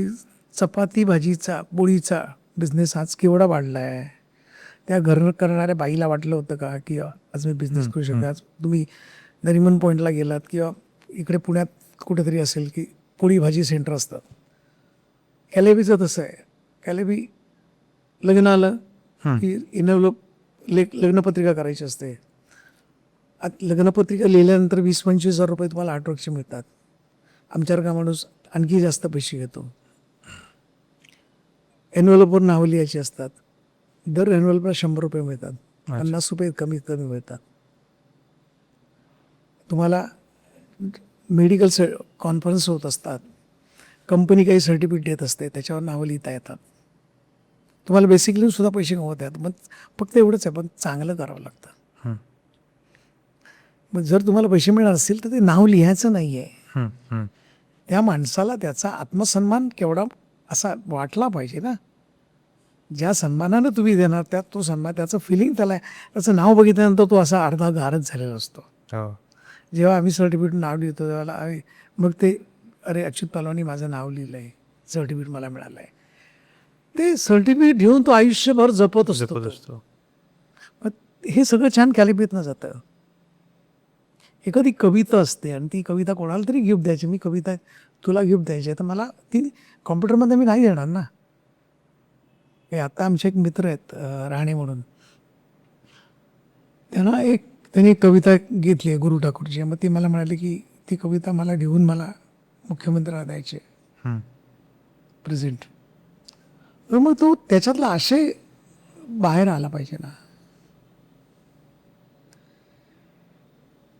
चपाती भाजीचा पोळीचा बिझनेस आज केवढा वाढला आहे. त्या घर करणाऱ्या बाईला वाटलं होतं का की आज मी बिझनेस करू शकतो? आज तुम्ही नरिमन पॉईंटला गेलात किंवा इकडे पुण्यात कुठेतरी असेल की पोळी भाजी सेंटर असतं. कॅलेबीचं तसं आहे. कॅलेबी लग्न आलं की लग्नपत्रिका करायची असते. लग्नपत्रिका लिहिल्यानंतर 20-25 हजार रुपये तुम्हाला आर्टवर्कचे मिळतात. आमच्यासारखा माणूस आणखी जास्त पैसे घेतो. एन्व्हलपवर नावं लिहायची असतात. दर एन्व्हलपला 100 रुपये मिळतात. 50 रुपये कमी कमी मिळतात. तुम्हाला मेडिकल कॉन्फरन्स होत असतात. कंपनी काही सर्टिफिकेट देत असते, त्याच्यावर नावं लिहिता येतात. तुम्हाला बेसिकली सुद्धा पैसे कमवता येतात. मग फक्त एवढंच आहे, पण चांगलं करावं लागतं. मग जर तुम्हाला पैसे मिळणार असतील तर ते नाव लिहायचं नाही आहे. त्या माणसाला त्याचा आत्मसन्मान केवढा असा वाटला पाहिजे ना. ज्या सन्मानानं तुम्ही देणार त्यात तो सन्मान, त्याचं फिलिंग, त्याचं नाव बघितल्यानंतर तो असा अर्धा गारच झालेला असतो. जेव्हा आम्ही सर्टिफिकेट नाव लिहितो तेव्हा मग ते अरे अच्युत पालवानी माझं नाव लिहिलं आहे, सर्टिफिकेट मला मिळालं आहे. ते सर्टिफिकेट घेऊन तो आयुष्यभर जपत असतो. मग हे सगळं छान कॅलिब्रेटनं जातं. एखादी कविता असते आणि ती कविता कोणाला तरी गिफ्ट द्यायची. मी कविता तुला गिफ्ट द्यायची आहे तर मला ती कॉम्प्युटरमध्ये मी नाही देणार ना. हे आता आमचे एक मित्र आहेत राणे म्हणून, त्यांनी एक कविता घेतली आहे गुरु ठाकूरची. मग ती मला म्हणाली की ती कविता मला लिहून मला मुख्यमंत्र्यांना द्यायची प्रेझेंट. तर मग तो त्याच्यातला आशय बाहेर आला पाहिजे ना.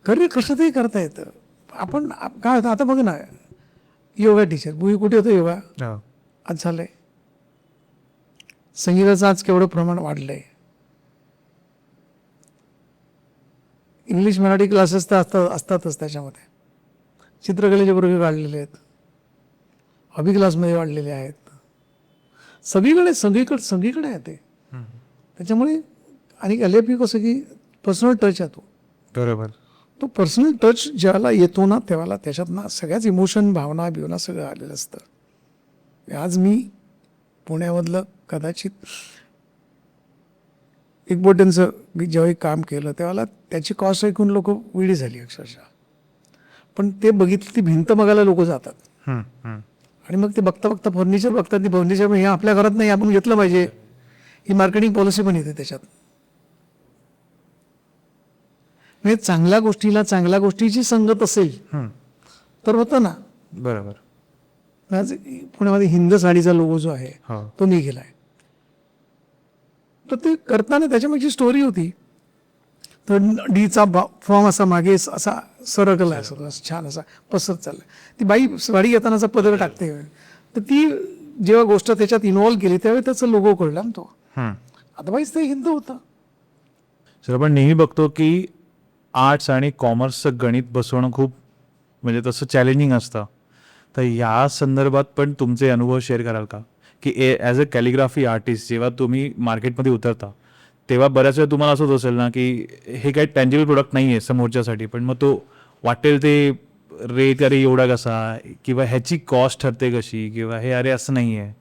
करिअर कसं तरी करता येतं. आपण काय होतं आता बघ ना, योगा टीचर पूर्वी कुठे होतं योगा, आज झालंय. संगीताचं आज केवढं प्रमाण वाढलंय. इंग्लिश मराठी क्लासेस तर असतातच त्याच्यामध्ये. चित्रकलेचे वर्ग काढलेले आहेत, हॉबी क्लासमध्ये वाढलेले आहेत. सगळीकडे आहे ते. त्याच्यामुळे आणि LFP कसं की पर्सनल टच आहे तो. बरोबर. तो पर्सनल टच ज्याला येतो ना तेव्हा त्याच्यात ना सगळ्याच इमोशन, भावना बिवना सगळं आलेलं असतं. आज मी पुण्यामधलं कदाचित एक बोटेंचं मी जेव्हा काम केलं तेव्हा त्याची कॉस्ट ऐकून लोक वेळी झाली अक्षरशः. पण ते बघितली ती भिंत बघायला लोक जातात आणि मग ते बघता बघता फर्निचर बघतात. ती फर्निचर हे आपल्या घरात नाही, आपण घेतलं पाहिजे, ही मार्केटिंग पॉलिसी पण येते त्याच्यात. म्हणजे चांगल्या गोष्टीला चांगल्या गोष्टीची संगत असेल तर होतं ना. बरोबर. आज पुण्यामध्ये हिंद साडीचा लोगो जो आहे तो निघालाय. तर ते करताना त्याच्यामागची स्टोरी होती. तर डीचा फॉर्म असा मागे असा सरकला असं छान असा पसरत चाललाय. ती बाई साडी घेतानाचा पदर टाकते. तर ती जेव्हा गोष्ट त्याच्यात इन्व्हॉल्व केली त्यावेळी त्याचा लोगो कळला ना तो. अदरवाईज ते हिंद होतं. सर आपण नेहमी बघतो की आर्ट्स आणि कॉमर्सचं गणित बसवणं खूप म्हणजे तसं चॅलेंजिंग असतं. तर या संदर्भात पण तुमचे अनुभव शेअर कराल का की ॲज अ कॅलिग्राफी आर्टिस्ट जेव्हा तुम्ही मार्केटमध्ये उतरता तेव्हा बऱ्याच वेळा तुम्हाला असंच असेल ना की हे काही टँजिबल प्रोडक्ट नाही आहे समोरच्यासाठी, पण मग तो वाटेल ते रेट अरे एवढा कसा किंवा ह्याची कॉस्ट ठरते कशी किंवा हे अरे असं नाही आहे.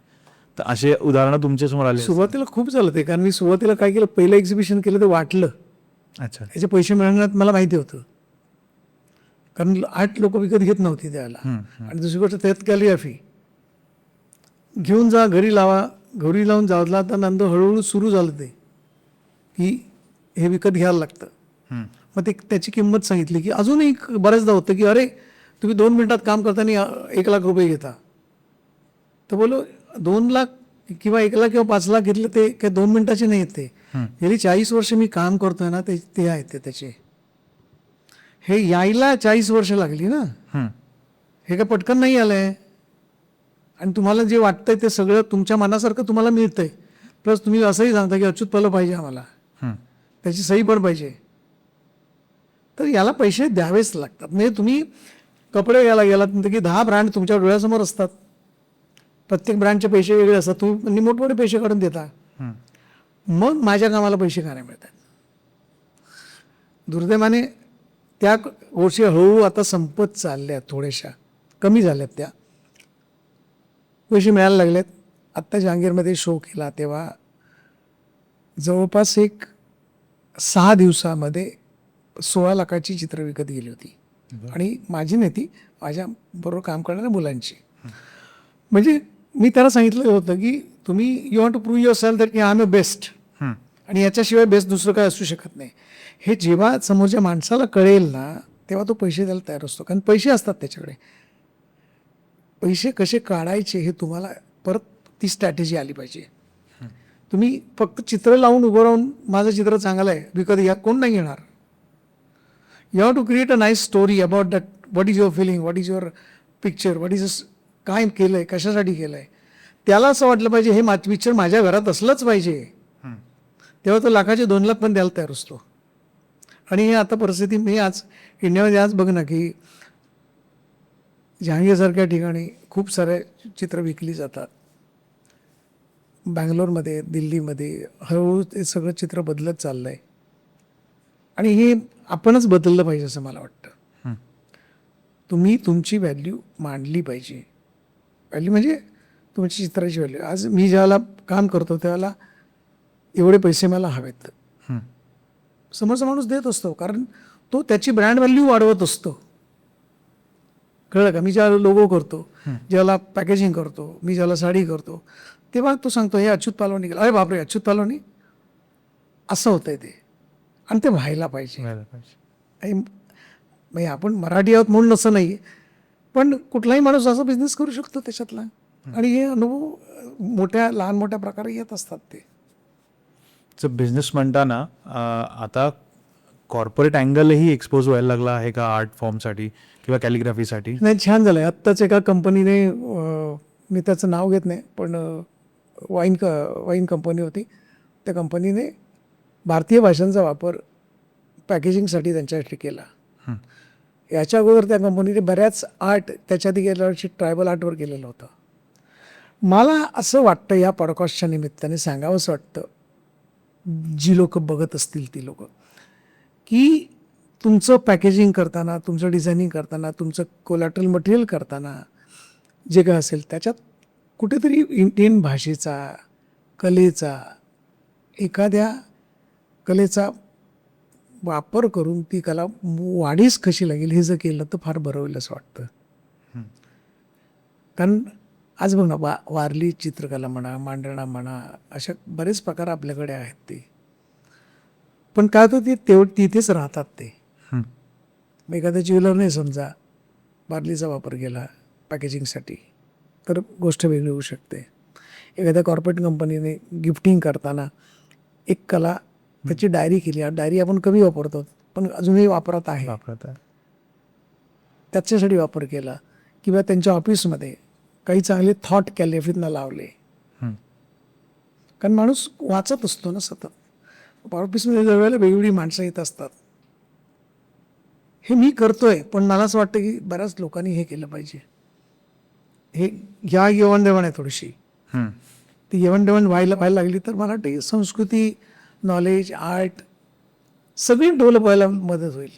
तर असे उदाहरणं तुमच्यासमोर आले? सुरुवातीला खूप झालं ते. कारण मी सुरुवातीला काय केलं, पहिलं एक्झिबिशन केलं ते वाटलं. अच्छा. याचे पैसे मिळणार मला माहिती होतं, कारण आर्ट लोक विकत घेत नव्हती त्याला. आणि दुसरी गोष्ट त्यात कॅलिग्राफी घेऊन जा, घरी लावा, घरी लावून जावला तर नंतर हळूहळू सुरू झालं ते की हे विकत घ्यायला लागतं. मग ते त्याची किंमत सांगितली की अजूनही बऱ्याचदा होतं की अरे तुम्ही 2 मिनिटात काम करताना 1 लाख रुपये घेता. तर बोलो 2 लाख किंवा 1 लाख किंवा 5 लाख घेतले ते काही 2 मिनिटाचे नाही येते. गेली 40 वर्ष मी काम करतोय ना, ते आहेत ते त्याचे. हे यायला 40 वर्ष लागली ना. हे काय पटकन नाही आलंय. आणि तुम्हाला जे वाटतंय ते सगळं तुमच्या मनासारखं तुम्हाला मिळतंय. प्लस तुम्ही असंही सांगता की अच्युत पालं पाहिजे आम्हाला, त्याची सही पण पाहिजे. तर याला पैसे द्यावेच लागतात. म्हणजे तुम्ही कपडे घ्यायला गेलात की 10 ब्रँड तुमच्या डोळ्यासमोर असतात. प्रत्येक ब्रँडचे पैसे वेगळे असतात. तुम्ही मोठमोठे पैसे काढून देता. मग माझ्या कामाला पैसे का नाही मिळतात? दुर्दैवाने त्या गोष्टी हळूहळू आता संपत चालल्या, थोड्याशा कमी झाल्यात. त्या पैसे मिळायला लागलेत. आत्ता जहांगीरमध्ये शो केला तेव्हा जवळपास एक 6 दिवसामध्ये 16 लाखाची चित्र विकत गेली होती. आणि माझी नाही, ती माझ्या बरोबर काम करणाऱ्या मुलांची. म्हणजे मी त्याला सांगितलं होतं की तुम्ही you want to prove yourself that की आय एम अ बेस्ट, आणि याच्याशिवाय बेस्ट दुसरं काय असू शकत नाही. हे जेव्हा समोरच्या माणसाला कळेल ना, तेव्हा तो पैसे द्यायला तयार असतो. कारण पैसे असतात त्याच्याकडे. पैसे कसे काढायचे हे तुम्हाला परत ती स्ट्रॅटेजी आली पाहिजे. तुम्ही फक्त चित्र लावून उभं राहून माझं चित्र चांगलं आहे विकत घ्या, कोण नाही घेणार. You have to create a nice story about that, what is your feeling, what is your picture, what is काय केलं आहे, कशासाठी केलं आहे. त्याला असं वाटलं पाहिजे हे पिक्चर माझ्या घरात असलंच पाहिजे, तेव्हा तो लाखाचे 2 लाख पण द्यायला तयार असतो. आणि हे आता परिस्थिती मी आज इंडियामध्ये आज बघ ना की जहांगीरसारख्या ठिकाणी खूप सारे चित्र विकली जातात. बँगलोरमध्ये, दिल्लीमध्ये हळूहळू ते सगळं चित्र बदलत चाललं आहे. आणि हे आपणच बदललं पाहिजे असं मला वाटतं. तुम्ही तुमची व्हॅल्यू मांडली पाहिजे. व्हॅल्यू म्हणजे तुमची चित्राची व्हॅल्यू. आज मी ज्यावेळेला काम करतो त्यावेळेला एवढे पैसे मला हवेत, समोरचा माणूस देत असतो, कारण तो त्याची ब्रँड व्हॅल्यू वाढवत असतो. कळलं का? मी ज्यावेळेला लोगो करतो, ज्याला पॅकेजिंग करतो, मी ज्याला साडी करतो, तेव्हा तो सांगतो हे अच्युत पालवणी केलं. अरे बापरे, अच्युत पालवणी, असं होतंय ते. आणि ते व्हायला पाहिजे. आणि म्हणजे आपण मराठी आहोत म्हणून असं नाही, पण कुठलाही माणूस असा बिझनेस करू शकतो त्याच्यातला. आणि हे अनुभव लहान मोठ्या प्रकारे येत असतात ते. बिझनेस म्हणताना आता कॉर्पोरेट अँगलही एक्सपोज व्हायला लागला आहे का आर्ट फॉर्मसाठी किंवा कॅलिग्राफीसाठी? नाही, छान झालं आहे. आत्ताच एका कंपनीने, मी त्याचं नाव घेत नाही, पण वाईन कंपनी होती, त्या कंपनीने भारतीय भाषांचा वापर पॅकेजिंगसाठी त्यांच्यासाठी केला. याच्या अगोदर त्या कंपनीने बऱ्याच आर्ट त्याच्यात गेल्या वर्षी ट्रायबल आर्टवर केलेलं होतं. मला असं वाटतं या पॉडकास्टच्या निमित्ताने सांगावंसं वाटतं, जी लोक बघत असतील ती लोक, की तुमचं पॅकेजिंग करताना, तुमचं डिझायनिंग करताना, तुमचं कोलॅटरल मटेरियल करताना जे काय असेल त्याच्यात कुठेतरी इंडियन भाषेचा, कलेचा, एखाद्या कलेचा वापर करून ती कला वाढीस कशी लागेल हे जर केलं तर फार बरं होईल असं वाटतं. कारण आज बघ ना, वारली चित्रकला म्हणा, मांडणा म्हणा, अशा बरेच प्रकार आपल्याकडे आहेत. ते पण काय होतं, ते तिथेच राहतात. ते मग एखाद्या ज्वेलरने समजा वारलीचा वापर केला पॅकेजिंगसाठी तर गोष्ट वेगळी होऊ शकते. एखाद्या कॉर्पोरेट कंपनीने गिफ्टिंग करताना एक कला, त्याची डायरी केली. डायरी आपण कमी वापरतो पण अजूनही वापरात आहे, त्याच्यासाठी वापर केला. किंवा त्यांच्या ऑफिसमध्ये काही चांगले थॉट कॅलिग्राफीतनं लावले, कारण माणूस वाचत असतो ना सतत. ऑफिसमध्ये दरवेळेला वेगवेगळी माणसं येत असतात. हे मी करतोय, पण मला असं वाटतं की बऱ्याच लोकांनी हे केलं पाहिजे. हे ह्या येवणदेवण आहे थोडीशी, ती येवणदेवण व्हायला लागली तर मला वाटतं संस्कृती, नॉलेज, आर्ट सगळी डेव्हलप व्हायला मदत होईल.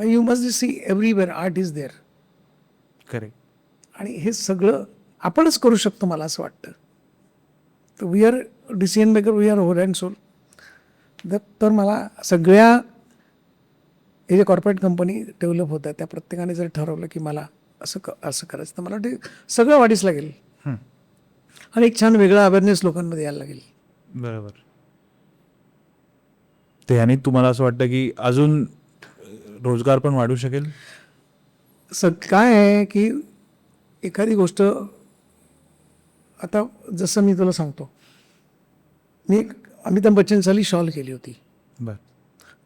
You must see everywhere art is there. Correct. आणि हे सगळं आपणच करू शकतो मला असं वाटतं. तर we are decision maker, we are whole and soul. तर मला सगळ्या हे जे कॉर्पोरेट कंपनी डेव्हलप होतात त्या प्रत्येकाने जर ठरवलं की मला असं करायचं, तर मला वाटतं सगळं वाढीस लागेल. आणि एक छान वेगळा अवेअरनेस लोकांमध्ये यायला लागेल. बरोबर. त्याने तुम्हाला असं वाटतं की अजून रोजगार पण वाढू शकेल? काय आहे की एखादी गोष्ट, आता जसं मी तुला सांगतो, मी एक अमिताभ बच्चन साली शॉल केली होती.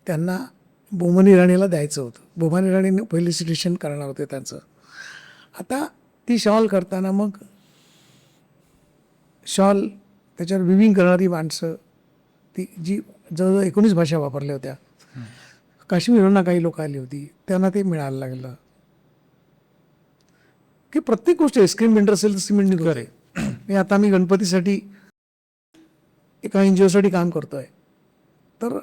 त्यांना बोमन इराणीला द्यायचं होतं. बोमन इराणीने फेलिसिटेशन करणार होते त्यांचं. आता ती शॉल करताना मग शॉल त्याच्यावर विविंग करणारी माणसं, ती जी जवळजवळ 19 भाषा वापरल्या होत्या. काश्मीरवरून काही लोक आली होती, त्यांना ते मिळायला लागलं की प्रत्येक गोष्ट आईस्क्रीम वेंडर असेल तर सिमेंट निघतोय. मी आता मी गणपतीसाठी एका NGO साठी काम करतोय, तर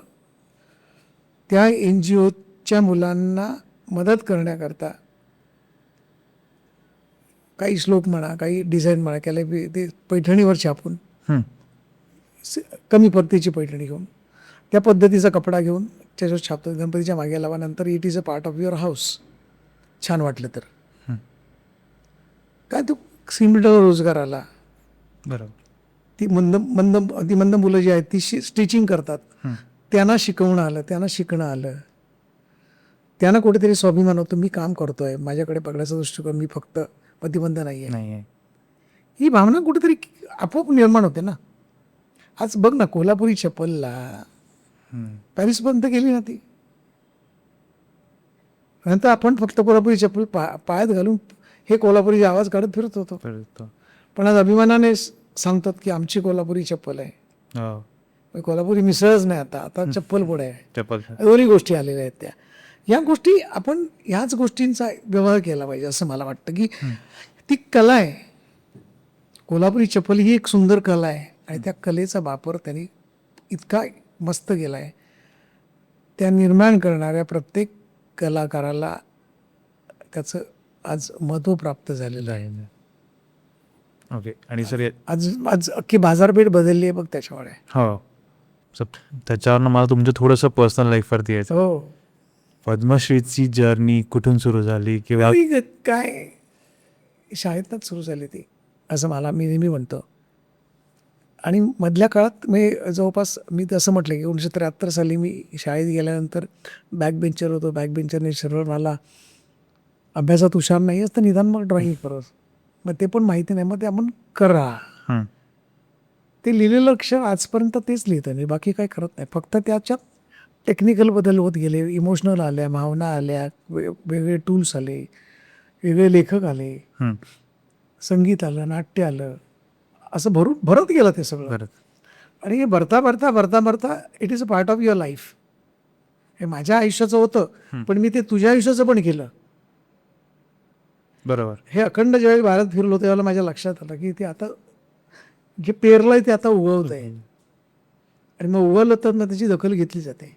त्या NGOच्या मुलांना मदत करण्याकरता काही श्लोक म्हणा, काही डिझाईन म्हणा केलं, ते पैठणीवर छापून कमी परतीची पैठणी घेऊन त्या पद्धतीचा कपडा घेऊन त्याच्यावर छापतात, गणपतीच्या मागे लावा, नंतर it is a part of your house. छान वाटलं तर काय, तो सिमेंटवर रोजगार आला. बरोबर. ती मंद मुलं जी आहेत ती स्टिचिंग करतात, त्यांना शिकवणं आलं, त्यांना शिकणं आलं, त्यांना कुठेतरी स्वाभिमान होतो, मी काम करतोय, माझ्याकडे बघण्याचा दृष्टिकोन, मी फक्त प्रतिबंध नाही आहे, नाही आहे. ही भावना कुठेतरी आपोआप निर्माण होते ना. आज बघ ना, कोल्हापुरी चप्पलला पॅरिसपर्यंत गेली ना ती. नंतर आपण फक्त कोल्हापुरी चप्पल पायात घालून हे कोल्हापुरी आवाज काढत फिरत होतो, पण आज अभिमानाने सांगतात की आमची कोल्हापुरी चप्पल आहे. हो. कोल्हापुरी मिसळच नाही, आता चप्पल पुढे आहे. चप्पल. दोन्ही गोष्टी आलेल्या आहेत त्या. या गोष्टी आपण ह्याच गोष्टींचा व्यवहार केला पाहिजे असं मला वाटतं, की ती कला आहे. कोल्हापुरी चप्पल ही एक सुंदर कला आहे आणि त्या कलेचा वापर त्यांनी इतका मस्त केला आहे. त्या निर्माण करणाऱ्या प्रत्येक कलाकाराला त्याचं आज महत्त्व प्राप्त झालेलं आहे. ओके. आणि सर आज आज अख्खी बाजारपेठ बदलली आहे बघ त्याच्यामुळे. हो. त्याच्यावरनं मला तुमचं थोडंसं पर्सनल लाईफवरती यायचं. हो, पद्मश्रीची जर्नी कुठून सुरू झाली किंवा काय शाळेतच सुरू झाली ती, असं मी नेहमी म्हणतो. आणि मधल्या काळात मी जवळपास, मी तसं म्हटलं की 1973 साली मी शाळेत गेल्यानंतर बॅक बेंचर होतो. बॅक बेंचरने सरळ मला अभ्यासात हुशार नाही तर निदान मग ड्रॉइंग करत, मग ते पण माहिती नाही, मग ते आपण करा. ते लिहिलेलं अक्षर आजपर्यंत तेच लिहितं मी, बाकी काही करत नाही. फक्त त्याच्यात टेक्निकल बदल होत गेले, इमोशनल आल्या, भावना आल्या, वेगळे टूल्स आले, वेगळे लेखक आले, संगीत आलं, नाट्य आलं, असं भरत गेलं ते सगळं. आणि हे भरता it is a part of your life. हे माझ्या आयुष्याचं होतं, पण मी ते तुझ्या आयुष्याचं पण केलं. बरोबर. हे अखंड ज्यावेळी भारत फिरलो त्यावेळेला माझ्या लक्षात आलं की ते आता जे पेरलंय ते आता उगवत आहे. आणि मग उगवलं तर ना त्याची दखल घेतली जाते.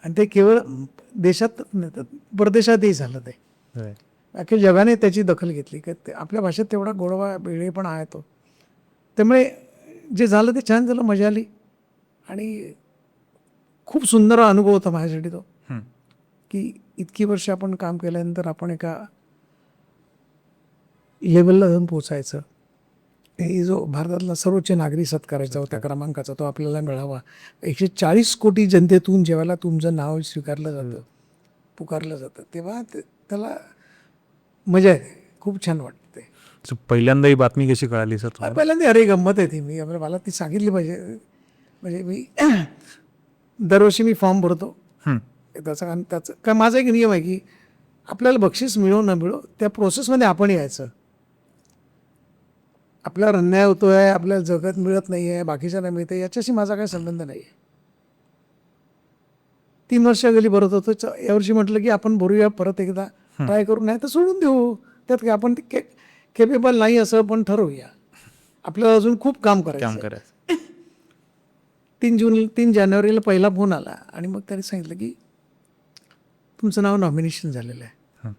आणि ते केवळ देशात नाही तर परदेशातही झालं ते. अख्ख्या जगाने त्याची दखल घेतली की आपल्या भाषेत तेवढा गोडवा वेगळेपणा आहे तो. त्यामुळे जे झालं ते छान झालं, मजा आली आणि खूप सुंदर अनुभव होता माझ्यासाठी तो, की इतकी वर्ष आपण काम केल्यानंतर आपण एका लेवलला जाऊन पोचायचं. हे जो भारतातला सर्वोच्च नागरी सत्कारायचा होता क्रमांकाचा, तो आपल्याला मिळावा. 140 कोटी जनतेतून जेव्हा तुमचं नाव स्वीकारलं जातं, पुकारलं जातं, तेव्हा त्याला मजा येते, खूप छान वाटते. पहिल्यांदा ही बातमी कशी कळाली सर तुम्हाला? पहिल्यांदा अरे गंमत आहे ती, मला ती सांगितली पाहिजे. म्हणजे मी दरवर्षी मी फॉर्म भरतो त्याचं काय, माझा एक नियम आहे की आपल्याला बक्षीस मिळो न मिळो त्या प्रोसेसमध्ये आपण यायचं. आपल्याला अन्याय होतो आहे, आपल्याला जगत मिळत नाही आहे, बाकीच्यांना मिळते, याच्याशी माझा काही संबंध नाही आहे. 3 वर्ष गेली भरत होतो, यावर्षी म्हटलं की आपण भरूया, परत एकदा ट्राय करू, नाही तर सोडून देऊ. त्यात काय आपण केपेबल नाही असं पण ठरवूया. आपल्याला अजून खूप काम करायचं. 3 जानेवारीला पहिला फोन आला आणि मग त्यांनी सांगितलं की तुमचं नाव नॉमिनेशन झालेलं आहे.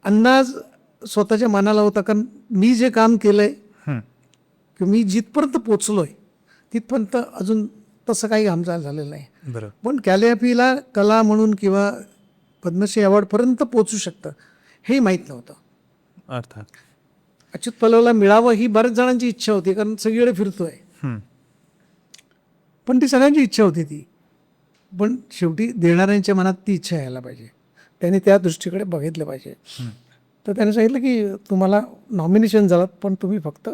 अंदाज स्वतःच्या मनाला होता, कारण मी जे काम केलंय किंवा मी जिथपर्यंत पोचलोय तिथपर्यंत अजून तसं काही हालचाल झालेलं नाही. पण कॅलिग्राफीला कला म्हणून किंवा पद्मश्री अवॉर्डपर्यंत पोचू शकतं हे माहीत नव्हतं. अर्थात अच्युत पल्लवला मिळावं ही बऱ्याच जणांची इच्छा होती, कारण सगळीकडे फिरतोय. पण ती सगळ्यांची इच्छा होती ती, पण शेवटी देणाऱ्यांच्या मनात ती इच्छा यायला पाहिजे, त्याने त्या दृष्टीकडे बघितलं पाहिजे. तर त्याने सांगितलं की तुम्हाला नॉमिनेशन झालं, पण तुम्ही फक्त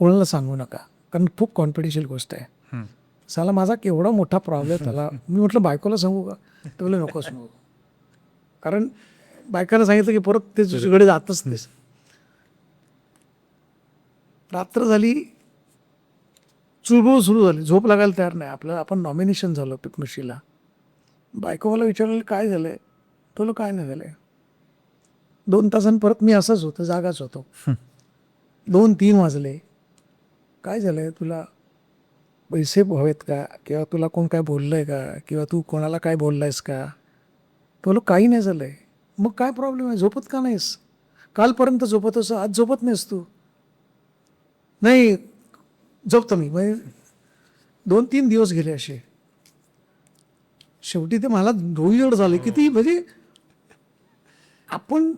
कोणाला सांगू नका, कारण खूप कॉन्फिडेन्शियल गोष्ट आहे. साला माझा केवढा मोठा प्रॉब्लेम झाला. मी म्हटलं बायकोला सांगू का, तर बोलले नको सांगू, कारण बायकांना सांगितलं की परत ते दुसरीकडे जातच नाही. रात्र झाली, चुळबुळ सुरू झाली, झोप लागायला तयार नाही आपल्याला. आपण नॉमिनेशन झालो पद्मश्रीला. बायको मला विचारलं काय झालंय, तुला काय नाही झालंय. 2 तासांनी परत मी असंच होतो, जागाच होतो. 2-3 वाजले. काय झालंय, तुला पैसे हवेत का, किंवा तुला कोण काय बोललंय का, किंवा तू कोणाला काय बोललायस का. तुला काही नाही झालंय. मग काय प्रॉब्लेम आहे, झोपत का नाहीस, कालपर्यंत झोपत असं आज झोपत नाहीस तू. नाही झोपतो मी. म्हणजे 2-3 दिवस गेले असे. शेवटी ते मला डोईजड झाले किती, म्हणजे आपण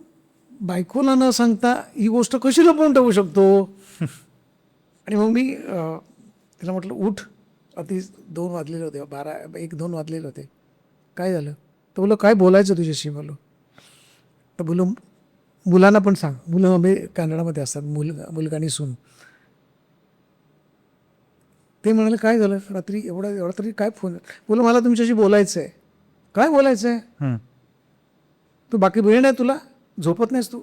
बायकोला न सांगता ही गोष्ट कशी लपवून ठेवू शकतो. आणि मग मी तिला म्हटलं उठ. अति 2 वाजलेले होते, 1-2 वाजलेले होते. काय झालं तर बोललो काय बोलायचं तुझ्याशी. बोललो तर बोललो मुलांना पण सांग. मुलं आम्ही कॅनडामध्ये असतात, मुलगा आणि सून. ते म्हणाले काय झालं रात्री एवढा तरी काय फोन. बोललो मला तुमच्याशी बोलायचं आहे. काय बोलायचं आहे. तू बाकी वेळ नाही तुला, झोपत नाहीस तू.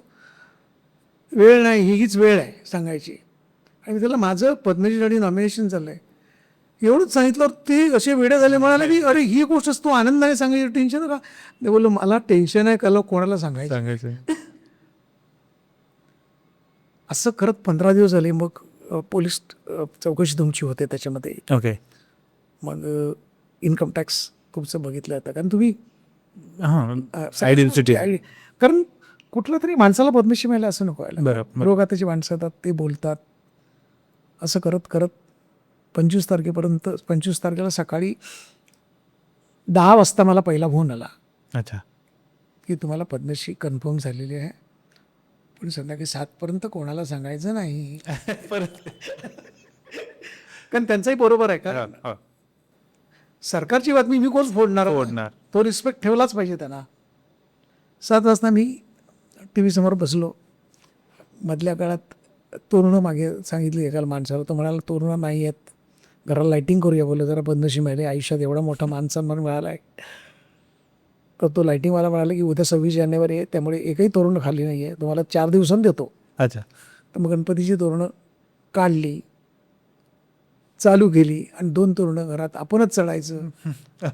वेळ नाही, हीच वेळ आहे सांगायची. आणि मी त्याला माझं पद्मश्रीसाठी नॉमिनेशन झालं आहे एवढंच सांगितलं. ते असे वेडे झाले, म्हणाले की अरे ही गोष्ट तू आनंदाने सांगायची, टेन्शन का. ते बोललो मला टेन्शन आहे का कोणाला सांगायचं. असं करत 15 दिवस झाले. मग पोलीस चौकशी तुमची होते त्याच्यामध्ये. ओके. मग इन्कम टॅक्स तुमचं बघितलं जातं, कारण तुम्ही आयडेंटिटी. कारण कुठलं तरी माणसाला पद्मश्री मिळालं असं नको व्हायला. बरोबर. रोगाताची माणसं येतात, ते बोलतात. असं करत करत 25 तारखेला सकाळी 10 वाजता मला पहिला फोन आला अच्छा. की तुम्हाला पद्मश्री कन्फर्म झालेली आहे, पण संध्याकाळी 7 कोणाला सांगायचं नाही. कारण त्यांचाही बरोबर आहे. कारण सरकारची बातमी मी कोण फोडणार. तो रिस्पेक्ट ठेवलाच पाहिजे त्यांना. 7 वाजता मी टी व्ही समोर बसलो. मधल्या काळात तोरणं मागे सांगितली एकाला माणसाला. तो म्हणाला तोरणं नाही आहेत, घराला लाईटिंग करूया. बोललं जरा पद्मश्री मिळाली, आयुष्यात एवढा मोठा मानसन्मान मिळाला आहे. तर तो लाईटिंगवाला म्हणाला की उद्या 26 जानेवारी आहे, त्यामुळे एकही तोरण खाली नाही आहे, तुम्हाला 4 दिवसांनी देतो. अच्छा. तर मग गणपतीची तोरणं काढली, चालू केली आणि 2 तोरणं घरात आपणच चढायचं.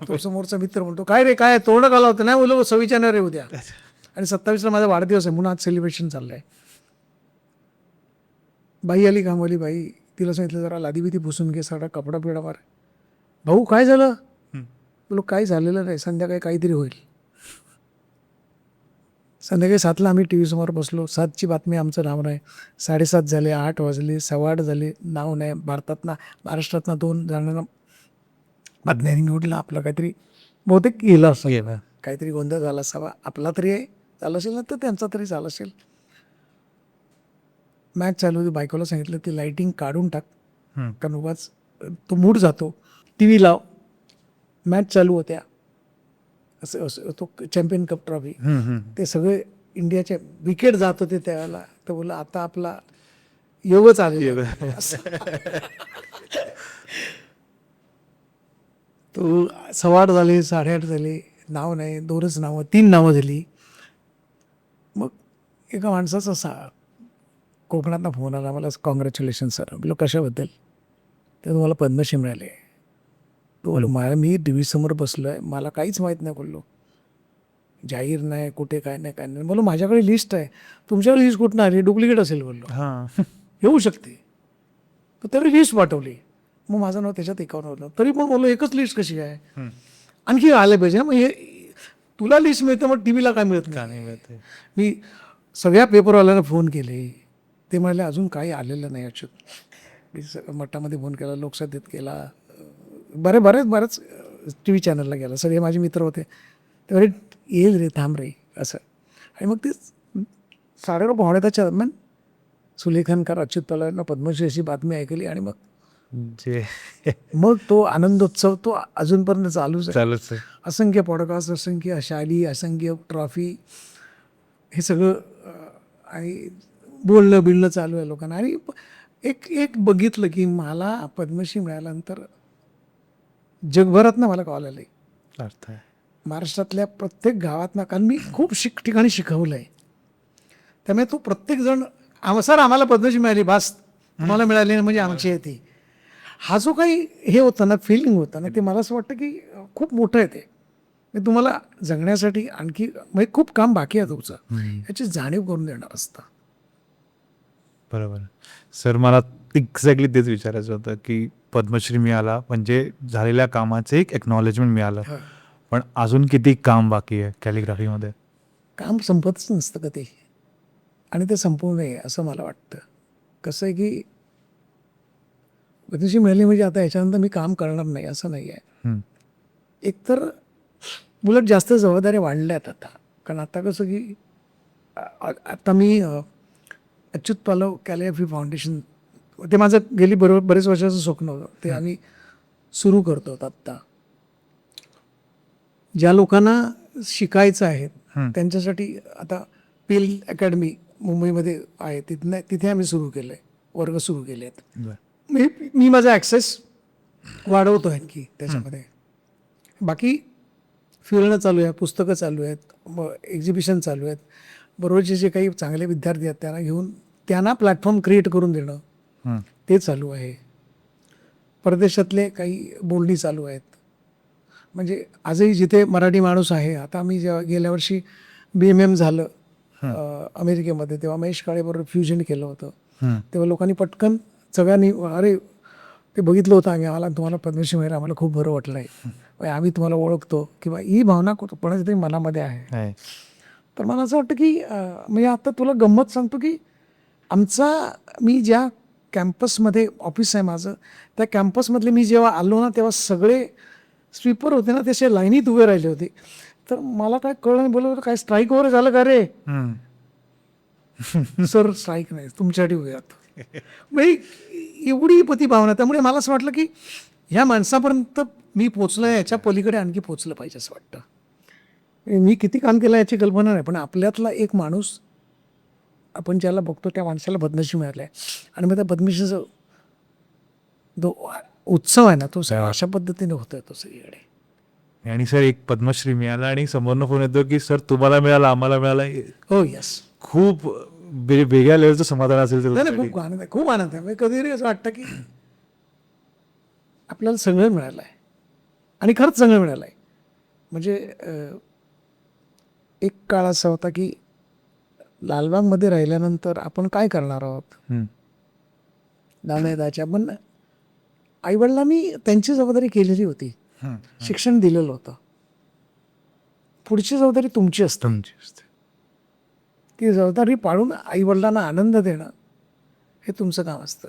तो समोरचा मित्र म्हणतो काय रे काय तोरणं घाला होतं. नाही बोललो 26 जानेवारी उद्या आणि 27ला माझा वाढदिवस आहे म्हणून आज सेलिब्रेशन चाललं आहे. बाई आली कामवाली बाई. तिला सांगितलं जरा लादीबिती पुसून घे, सगळा कपडा पिडा मार. भाऊ काय झालं. बोलो काही झालेलं नाही, संध्याकाळी काहीतरी होईल. संध्याकाळी 7ला आम्ही टी व्ही समोर बसलो. 7ची बातमी आमचं नाव नाही. 7:30 झाले, 8 वाजले, 8:15 झाले, नाव नाही. महाराष्ट्रातनं 2 जणांना बातम्यांनी निवडलं. आपलं काहीतरी बहुतेक गेलं असं, काहीतरी गोंधळ झाला असावा. आपला तरी झालं असेल ना, तर त्यांचा तरी झालं असेल. मॅच चालू होती. बायकोला सांगितलं ती लाईटिंग काढून टाक, कारण उगाच तो मूड जातो. टी व्ही लाव. मॅच चालू होत्या. असं तो चॅम्पियन कप ट्रॉफी, ते सगळे इंडियाचे विकेट जात होते त्यावेळेला. तर बोललं आता आपला योगच आलेला. तो 8:15 झाले, 8:30 झाले, नाव नाही. 2च नावं, 3 नावं झाली. मग एका माणसाचा कोकणातनं फोन आला मला, कॉंग्रॅच्युलेशन सर. बोलो कशाबद्दल. तर तुम्हाला पद्मश्री मिळाले. तो बोलो मला मी टी व्ही समोर बसलो आहे, मला काहीच माहीत नाही. बोललो जाहीर नाही, कुठे काय नाही काय नाही. बोलो माझ्याकडे लिस्ट आहे. तुमच्याकडे लिस्ट कुठून आली, डुप्लिकेट असेल. बोललो येऊ शकते. तर त्याला लिस्ट पाठवली. मग माझं नाव त्याच्यात एकावर होतं. तरी पण बोललो एकच लिस्ट कशी आहे, आणखी आले पाहिजे ना. मग हे तुला लिस्ट मिळतं, मग टी व्हीला काय मिळत नाही. मी सगळ्या पेपरवाल्यांना फोन केले. ते म्हणाले अजून काही आलेलं नाही अच्युत. मी मठामध्ये फोन केला, लोकसभेत केला, बरेच टी व्ही चॅनलला गेला. सगळे माझे मित्र होते. त्यावेळी येईल रे, थांब रे असं. आणि मग ते 9:30-9:45 दरम्यान सुलेखानकार अच्युत पवारांना पद्मश्री अशी बातमी ऐकली. आणि मग तो आनंदोत्सव तो अजूनपर्यंत चालूच आहे. असंख्य पॉडकास्ट, असंख्य शाली, असंख्य ट्रॉफी, हे सगळं आणि बोलणं बिलणं चालू आहे लोकांना. आणि एक बघितलं की मला पद्मश्री मिळाल्यानंतर जगभरातनं मला कॉल आले. महाराष्ट्रातल्या प्रत्येक गावातनं, कारण मी खूप ठिकाणी शिकवलं आहे. त्यामुळे तो प्रत्येक जण सर आम्हाला पद्मश्री मिळाली, बास तुम्हाला मिळाली म्हणजे आमची आहे ती. हा जो काही हे होतं ना, फिलिंग होतं ना, ते मला असं वाटतं की खूप मोठं आहे. ते तुम्हाला जगण्यासाठी आणखी म्हणजे खूप काम बाकी आहे तुमचं, याची जाणीव करून देणार असतं. बरोबर. सर मला एक्झॅक्टली तेच विचारायचं होतं की पद्मश्री मिळाला म्हणजे झालेल्या कामाचं एक एक्नॉलेजमेंट मिळालं, पण अजून किती काम बाकी आहे कॅलिग्राफीमध्ये. काम संपतच नसतं कधी, आणि ते संपू नये असं मला वाटतं. कसं आहे की पद्मश्री मिळाली म्हणजे आता याच्यानंतर मी काम करणार नाही असं नाही आहे. हम्म. एकतर उलट जास्त जबाबदाऱ्या वाढल्यात आता. कारण आता कसं की आता मी अच्युत पालव कॅलिग्राफी फाउंडेशन, ते माझं गेली बरेच वर्षाचं स्वप्न होतं. ते आम्ही सुरू करतो आत्ता. ज्या लोकांना शिकायचं आहे त्यांच्यासाठी आता पेल अकॅडमी मुंबईमध्ये आहे, तिथे आम्ही सुरू केलं आहे, वर्ग सुरू केले आहेत. बरं. मी माझा ॲक्सेस वाढवतो आहे की त्याच्यामध्ये. बाकी फिरणं चालू आहे, पुस्तकं चालू आहेत, मग एक्झिबिशन चालू आहेत. बरोबरचे जे काही चांगले विद्यार्थी आहेत त्यांना घेऊन त्यांना प्लॅटफॉर्म क्रिएट करून देणं ते चालू आहे. परदेशातले काही बोलणी चालू आहेत. म्हणजे आजही जिथे मराठी माणूस आहे, आता आम्ही जेव्हा गेल्या वर्षी BMM झालं अमेरिकेमध्ये, तेव्हा महेश काळेबरोबर फ्युजन केलं होतं. तेव्हा लोकांनी पटकन सगळ्यांनी अरे ते बघितलं होतं आम्हाला तुम्हाला पद्मश्री मिळालं, आम्हाला खूप बरं वाटलं आहे, आम्ही तुम्हाला ओळखतो किंवा ही भावना कोणाच्या तरी मनामध्ये आहे. तर मला असं वाटतं की म्हणजे आता तुला गंमत सांगतो की मी ज्या कॅम्पसमध्ये ऑफिस आहे माझं, त्या कॅम्पसमधले मी जेव्हा आलो ना तेव्हा सगळे स्वीपर होते ना, तसे लाईनीत उभे राहिले होते. तर मला काय कळलं नाही, बोललं काय स्ट्राईक वगैरे झालं का रे? सर स्ट्राईक नाही, तुमच्यासाठी उभे आहात. म्हणजे एवढी पती भावना. त्यामुळे मला असं वाटलं की ह्या माणसापर्यंत मी पोचलं, याच्या पलीकडे आणखी पोचलं पाहिजे असं वाटतं. मी किती काम केलं याची कल्पना नाही, पण आपल्यातला एक माणूस आपण ज्याला बघतो त्या माणसाला पद्मश्री मिळाला आहे, आणि मग त्या पद्मश्रीचा जो उत्सव आहे ना तो अशा पद्धतीने होतोय तो सगळीकडे. आणि सर एक पद्मश्री मिळाला आणि समोरनं फोन येतो की सर तुम्हाला मिळाला, आम्हाला मिळाला. हो यस, खूप वेगळ्या लेवलचं समाधान असेल नाही त्याच्यासाठी. खूप आनंद आहे, खूप आनंद आहे. म्हणजे कधीतरी असं वाटतं की आपल्याला सगळं मिळालं आहे, आणि खरंच सगळं मिळालं आहे. म्हणजे एक काळ असा होता की लालबागमध्ये राहिल्यानंतर आपण काय करणार आहोत नाणेदाच्या, पण आईवडिलांनी त्यांची जबाबदारी केलेली होती, शिक्षण दिलेलं होतं. पुढची जबाबदारी तुमची असते. ती जबाबदारी पाळून आईवडिलांना आनंद देणं हे तुमचं काम असतं.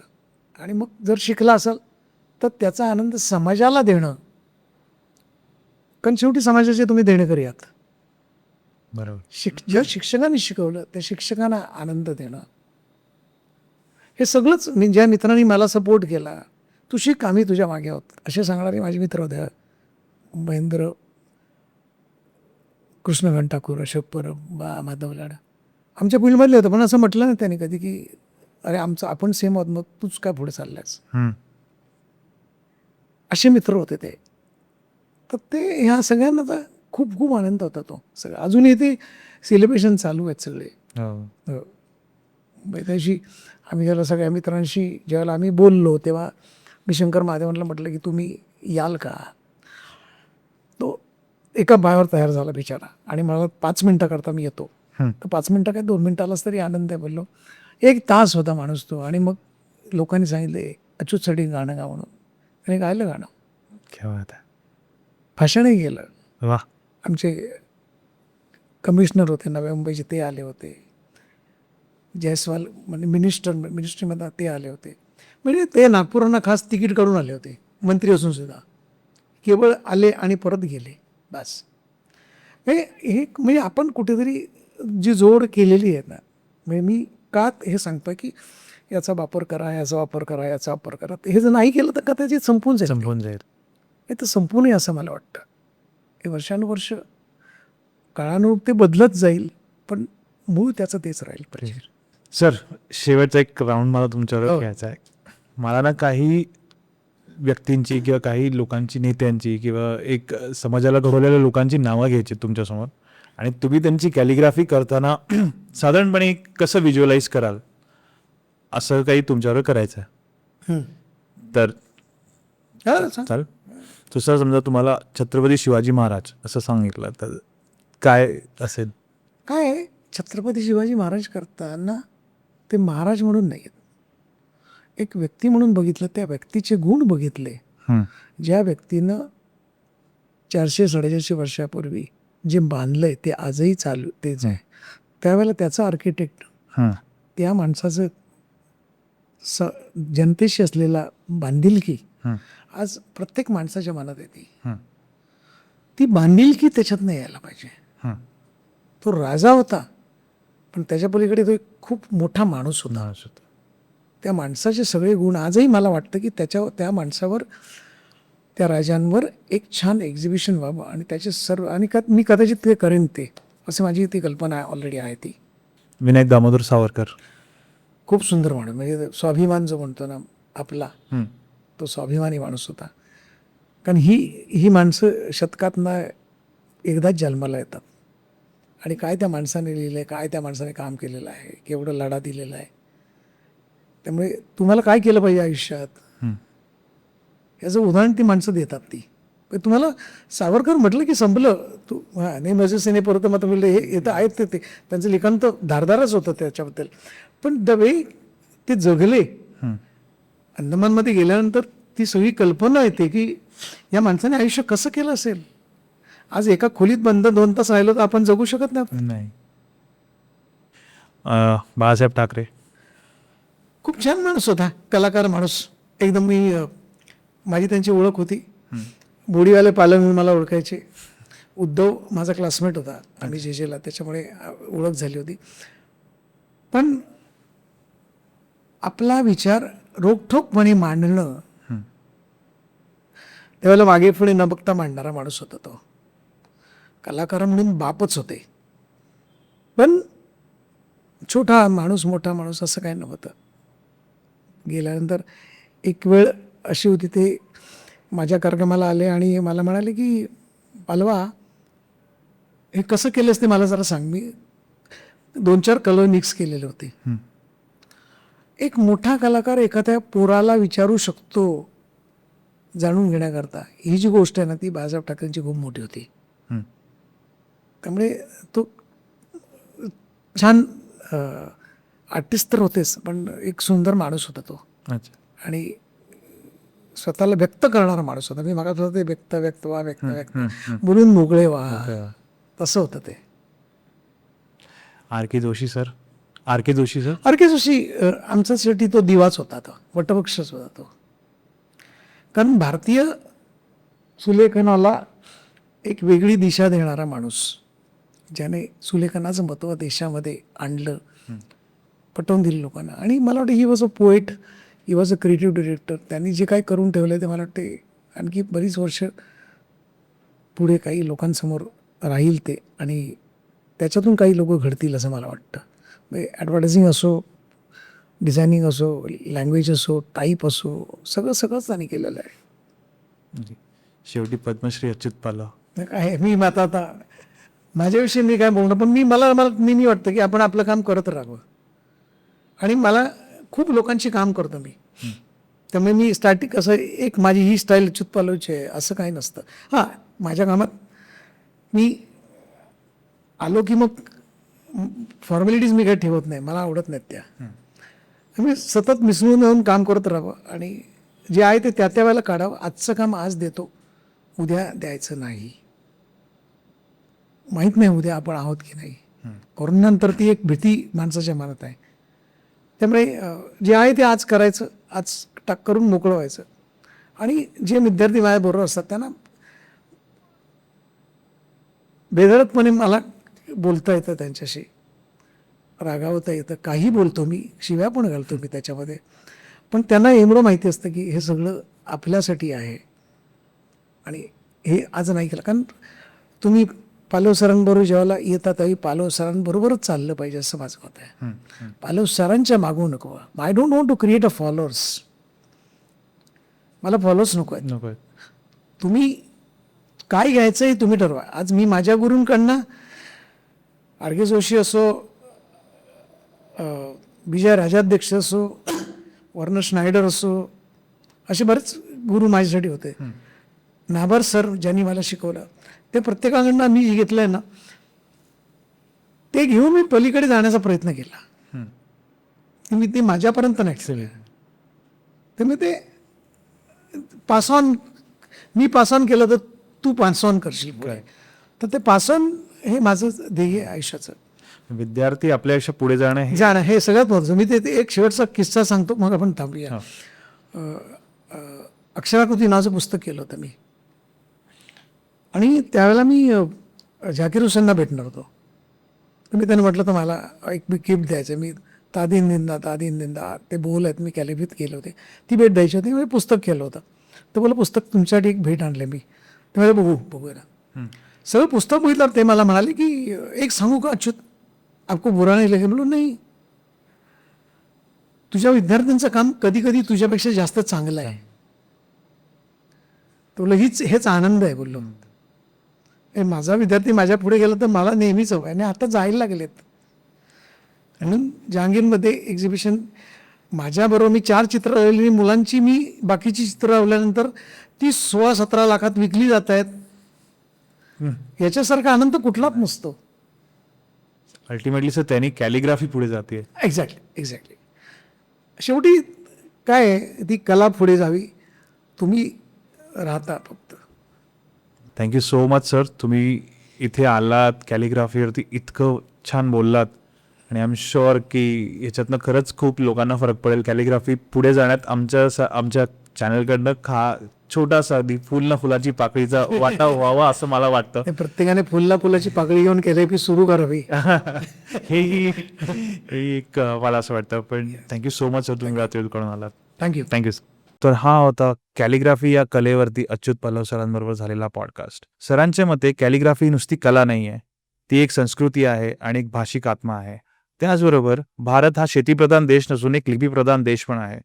आणि मग जर शिकला असाल तर त्याचा आनंद समाजाला देणं, कारण शेवटी समाजाचे तुम्ही देणेकरी आहात. बरोबर. ज्या शिक्षकांनी शिकवलं त्या शिक्षकांना आनंद देणं, हे सगळंच. ज्या मित्रांनी मला सपोर्ट केला, तू शिक, आम्ही तुझ्या मागे आहोत, असे सांगणारे माझे मित्र होते. महेंद्र, कृष्णकांत ठाकूर, अशोक परब, माधव लाड आमच्या फील्डमधले होते, पण असं म्हटलं नाही त्यांनी कधी की अरे आपण सेम आहोत, मग तूच काय पुढे चाललायस. असे मित्र होते ते. तर ते ह्या सगळ्यांना तर खूप खूप आनंद होता तो सगळं. अजूनही ते सेलिब्रेशन चालू आहेत सगळे. त्याशी आम्ही ज्याला सगळ्या मित्रांशी ज्यावेळेला आम्ही बोललो तेव्हा मी शंकर महादेवांना म्हटलं की तुम्ही याल का. तो एका पायावर तयार झाला बिचारा, आणि मला 5 मिनटाकरता मी येतो. तर 5 मिनटं काय 2 मिनटालाच तरी आनंद आहे बोललो. 1 तास होता माणूस तो, आणि मग लोकांनी सांगितले अच्युतसाठी गाणं गा म्हणून. त्याने गायलं गाणं, भाषणही केलं. वा. आमचे कमिशनर होते नव्या मुंबईचे, ते आले होते. जयस्वाल म्हणजे मिनिस्ट्रीमध्ये ते आले होते. म्हणजे ते नागपूरांना खास तिकीट काढून आले होते, मंत्री असून सुद्धा. केवळ आले आणि परत गेले, बस. म्हणजे आपण कुठेतरी जी जोड केलेली आहे ना, म्हणजे मी का हे सांगतोय की याचा वापर करा, याचा वापर करा, याचा वापर करा. हे जर नाही केलं तर का त्याची संपून जाईल. हे तर संपू नये असं मला वाटतं. हे वर्षानुवर्ष काळानुरूप ते बदलत जाईल, पण मूळ त्याचं तेच राहील पाहिजे. सर शेवटचा एक राऊंड मला तुमच्यावर घ्यायचा आहे. मला ना काही व्यक्तींची किंवा काही लोकांची, नेत्यांची किंवा एक समाजाला घडवलेल्या लोकांची नावं घ्यायची तुमच्यासमोर, आणि तुम्ही त्यांची कॅलिग्राफी करताना साधारणपणे कसं व्हिज्युअलाइज कराल असं काही तुमच्यावर करायचं आहे. तर चालेल. दुसरं समजा तुम्हाला छत्रपती शिवाजी महाराज असं सांगितलं तर काय असेल. काय छत्रपती शिवाजी महाराज करताना ते महाराज म्हणून नाही, एक व्यक्ती म्हणून बघितलं, त्या व्यक्तीचे गुण बघितले. ज्या व्यक्तीनं 400-450 वर्षापूर्वी जे बांधलंय ते आजही चालू तेच आहे. त्यावेळेला त्याचा आर्किटेक्ट, त्या माणसाचं जनतेशी असलेला बांधिलकी हं, आज प्रत्येक माणसाच्या मनात येते. हं, ती बांधिलकी त्याच्यात नाही यायला पाहिजे. हं. तो राजा होता, पण त्याच्या पलीकडे तो एक खूप मोठा माणूस होता. नाव सुद्धा. त्या माणसाचे सगळे गुण आजही मला वाटतं की त्या माणसावर, त्या राजांवर एक छान एक्झिबिशन व्हावं आणि त्याचे सर्व, आणि मी कदाचित ते करेन ते, असे माझी ती कल्पना ऑलरेडी आहे. ती विनायक दामोदर सावरकर. खूप सुंदर माणूस, म्हणजे स्वाभिमान जो म्हणतो ना आपला, हं, तो स्वाभिमानी माणूस होता. कारण ही माणसं शतकातना एकदाच जन्माला येतात, आणि काय त्या माणसाने लिहिलं आहे, काय त्या माणसाने काम केलेलं आहे, केवढं लढा दिलेला आहे. त्यामुळे तुम्हाला काय केलं पाहिजे आयुष्यात, हं. याचं उदाहरण ती माणसं देतात. ती तुम्हाला सावरकर म्हटलं की संपलं. तू हां नाही माझे सेने परत मग म्हणलं हे येतं आहेत ते त्यांचं लिखाण तर धारदारच होतं त्याच्याबद्दल. पण द वे ते जगले, हं. अंदमानमध्ये गेल्यानंतर ती सगळी कल्पना येते की या माणसाने आयुष्य कसं केलं असेल. आज एका खोलीत बंद 2 तास राहिलो तर आपण जगू शकत नाही. नाही. बाळासाहेब ठाकरे. खूप छान माणूस होता, कलाकार माणूस एकदम. माझी त्यांची ओळख होती. बोडीवाले पालक म्हणून मला ओळखायचे. उद्धव माझा क्लासमेट होता, आम्ही जेजेला, त्याच्यामुळे ओळख झाली होती. पण आपला विचार रोखठोकपणे मांडणं, हं. त्यावेळेला मागे पुढे न बघता मांडणारा माणूस होता तो. कलाकार म्हणून बापच होते, पण छोटा माणूस मोठा माणूस असं काही नव्हतं. गेल्यानंतर एक वेळ अशी होती, ते माझ्या कार्यक्रमाला आले आणि मला म्हणाले की पालवा हे कसं केलंस ते मला जरा सांग. मी 2-4 कलर मिक्स केलेले होते. हं. एक मोठा कलाकार एखाद्या पोराला विचारू शकतो जाणून घेण्याकरता, ही जी गोष्ट आहे ना, ती बाळासाहेब ठाकरेंची खूप मोठी होती. हं. त्यामुळे तो छान आर्टिस्ट तर होतेच, पण एक सुंदर माणूस होता तो, अच्छा. आणि स्वतःला व्यक्त करणारा माणूस होता. मी मागत होतं ते व्यक्त बोलून मोकळे व्हा, तसं होतं ते. आर के जोशी सर. आर के जोशी सर. आर के जोशी आमच्यासाठी तो दिवाच होता, तो वटवृक्षच होता तो. कारण भारतीय सुलेखनाला एक वेगळी दिशा देणारा माणूस, ज्याने सुलेखनाचं महत्त्व देशामध्ये आणलं, पटवून दिलं लोकांना. आणि मला वाटतं he was a poet, he was a creative director. त्यांनी जे काही करून ठेवलं ते मला वाटते आणखी बरीच वर्ष पुढे काही लोकांसमोर राहील ते, आणि त्याच्यातून काही लोक घडतील असं मला वाटतं. म्हणजे ॲडव्हर्टायझिंग असो, डिझायनिंग असो, लँग्वेज असो, टाईप असो, सगळंच त्यांनी केलेलं आहे. शेवटी पद्मश्री अच्युत पालव. काय मी आता माझ्याविषयी मी काय बोलणं, पण मला नेहमी वाटतं की आपण आपलं काम करत राहावं. आणि मला खूप लोकांची काम करतो मी, त्यामुळे मी स्टार्टिंग असं एक माझी ही स्टाईल अच्युत पालवची आहे असं काही नसतं. हां, माझ्या कामात मी आलो की मग फॉर्मॅलिटीज मी काही ठेवत नाही, मला आवडत नाहीत त्या. मी सतत मिसळून येऊन काम करत राहावं, आणि जे आहे ते त्या वेळेला काढावं. आजचं काम आज देतो, उद्या द्यायचं नाही. माहीत नाही उद्या आपण आहोत की नाही. कोरोनानंतर ती एक भीती माणसाच्या मनात आहे. त्यामुळे जे आहे ते आज करायचं, आज करून मोकळं व्हायचं. आणि जे विद्यार्थी माझ्याबरोबर असतात त्यांना बेधडकपणे मला बोलता येतं, त्यांच्याशी रागावता येतं, काही बोलतो मी, शिव्या पण घालतो मी त्याच्यामध्ये. पण त्यांना एवढं माहिती असतं की हे सगळं आपल्यासाठी आहे, आणि हे आज नाही केलं. कारण तुम्ही पालव सरांबरोबर जेव्हा येतात त्यावेळी पालव सरांबरोबरच चाललं पाहिजे असं माझं मत आहे. पालव सरांच्या मागू नको. I don't want to create a followers. मला फॉलोअर्स नको आहेत. नको. तुम्ही काय घ्यायचं हे तुम्ही ठरवा. आज मी माझ्या गुरूंकडनं आर के जोशी असो, विजय राजाध्यक्ष असो, वर्नर स्नायडर असो, असे बरेच गुरु माझ्यासाठी होते. नाभार सर ज्यांनी मला शिकवलं, ते प्रत्येकाकडनं मी जे घेतलं आहे ना, ते घेऊन मी पलीकडे जाण्याचा प्रयत्न केला. मी ते माझ्यापर्यंत नाही. तर मी ते मी पास ऑन केलं तर तू पास ऑन करशील पुढे. तर ते पास ऑन हे माझं ध्येय आहे आयुष्याचं. विद्यार्थी आपल्या आयुष्यात पुढे जाणं हे जाणं हे सगळ्यात महत्त्वाचं. मी ते एक शेवटचा किस्सा सांगतो, मग आपण थांबूया. अक्षराकृती नावाचं पुस्तक केलं होतं मी, आणि त्यावेळेला मी झाकीर हुसेनना भेटणार होतो. तर मी त्यांना म्हटलं तर मला एक गिफ्ट द्यायचं. मी तादीन निंदा ते बोल आहेत, मी कॅलिफित केले होते, ती भेट द्यायची होती. मी पुस्तक केलं होतं. तर बोला पुस्तक तुमच्यासाठी एक भेट आणले मी. ते मला बघूया ना. सगळं पुस्तक बघितलं. ते मला म्हणाले की एक सांगू का अच्युत, आपको बुरा नाही लगे? बोलू नाही, तुझ्या विद्यार्थ्यांचं काम कधी कधी तुझ्यापेक्षा जास्त चांगलं आहे. तुला हेच आनंद आहे. बोललो माझा विद्यार्थी माझ्या पुढे गेला तर मला नेहमीच हवं आहे, आणि आता जायला लागलेत. म्हणून जहांगीरमध्ये एक्झिबिशन माझ्याबरोबर मी 4 चित्र लावलेली, मुलांची मी बाकीची चित्र लावल्यानंतर ती 16-17 लाखात विकली जात आहेत. याच्यासारखा आनंद कुठलाच नसतो. अल्टिमेटली सर त्यांनी कॅलिग्राफी पुढे जाते. एक्झॅक्टली. शेवटी काय आहे, ती कला पुढे जावी, तुम्ही राहता फक्त. थँक्यू सो मच सर, तुम्ही इथे आलात, कॅलिग्राफीवरती इतकं छान बोललात, आणि आय एम शुअर की याच्यातनं खरंच खूप लोकांना फरक पडेल. कॅलिग्राफी पुढे जाण्यात आमच्या चॅनलकडनं छोटासा अगदी फुल ना फुलाची पाकळीचा वाटा व्हावा असं मला वाटतं. हे प्रत्येकाने फुलाची पाकळी घेऊन कॅलिग्राफी सुरू करावी. हेही एक मला असं वाटतं. पण थँक्यू सो मच सर, तुम्ही रात्री करून आलात. थँक्यू. थँक्यू. तर हा होता कॅलिग्राफी या कलेवरती अच्युत पल्लव सरांबरोबर झालेला पॉडकास्ट. सरांच्या मते कॅलिग्राफी नुसती कला नाही आहे, ती एक संस्कृती आहे आणि एक भाषिक आत्मा आहे. त्याचबरोबर भारत हा शेतीप्रधान देश नसून एक लिपीप्रधान देश पण आहे,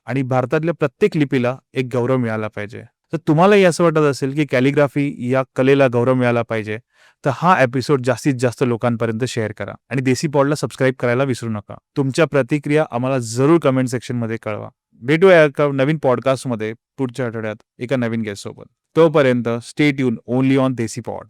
आणि भारतातल्या प्रत्येक लिपीला एक गौरव मिळाला पाहिजे. तर तुम्हालाही असं वाटत असेल की कॅलिग्राफी या कलेला गौरव मिळाला पाहिजे, तर हा एपिसोड जास्तीत जास्त लोकांपर्यंत शेअर करा, आणि देसी पॉडला सबस्क्राईब करायला विसरू नका. तुमच्या प्रतिक्रिया आम्हाला जरूर कमेंट सेक्शनमध्ये कळवा. भेटूया एका नवीन पॉडकास्टमध्ये पुढच्या आठवड्यात एका नवीन गेस्ट सोबत. तोपर्यंत stay tune only on desi pod.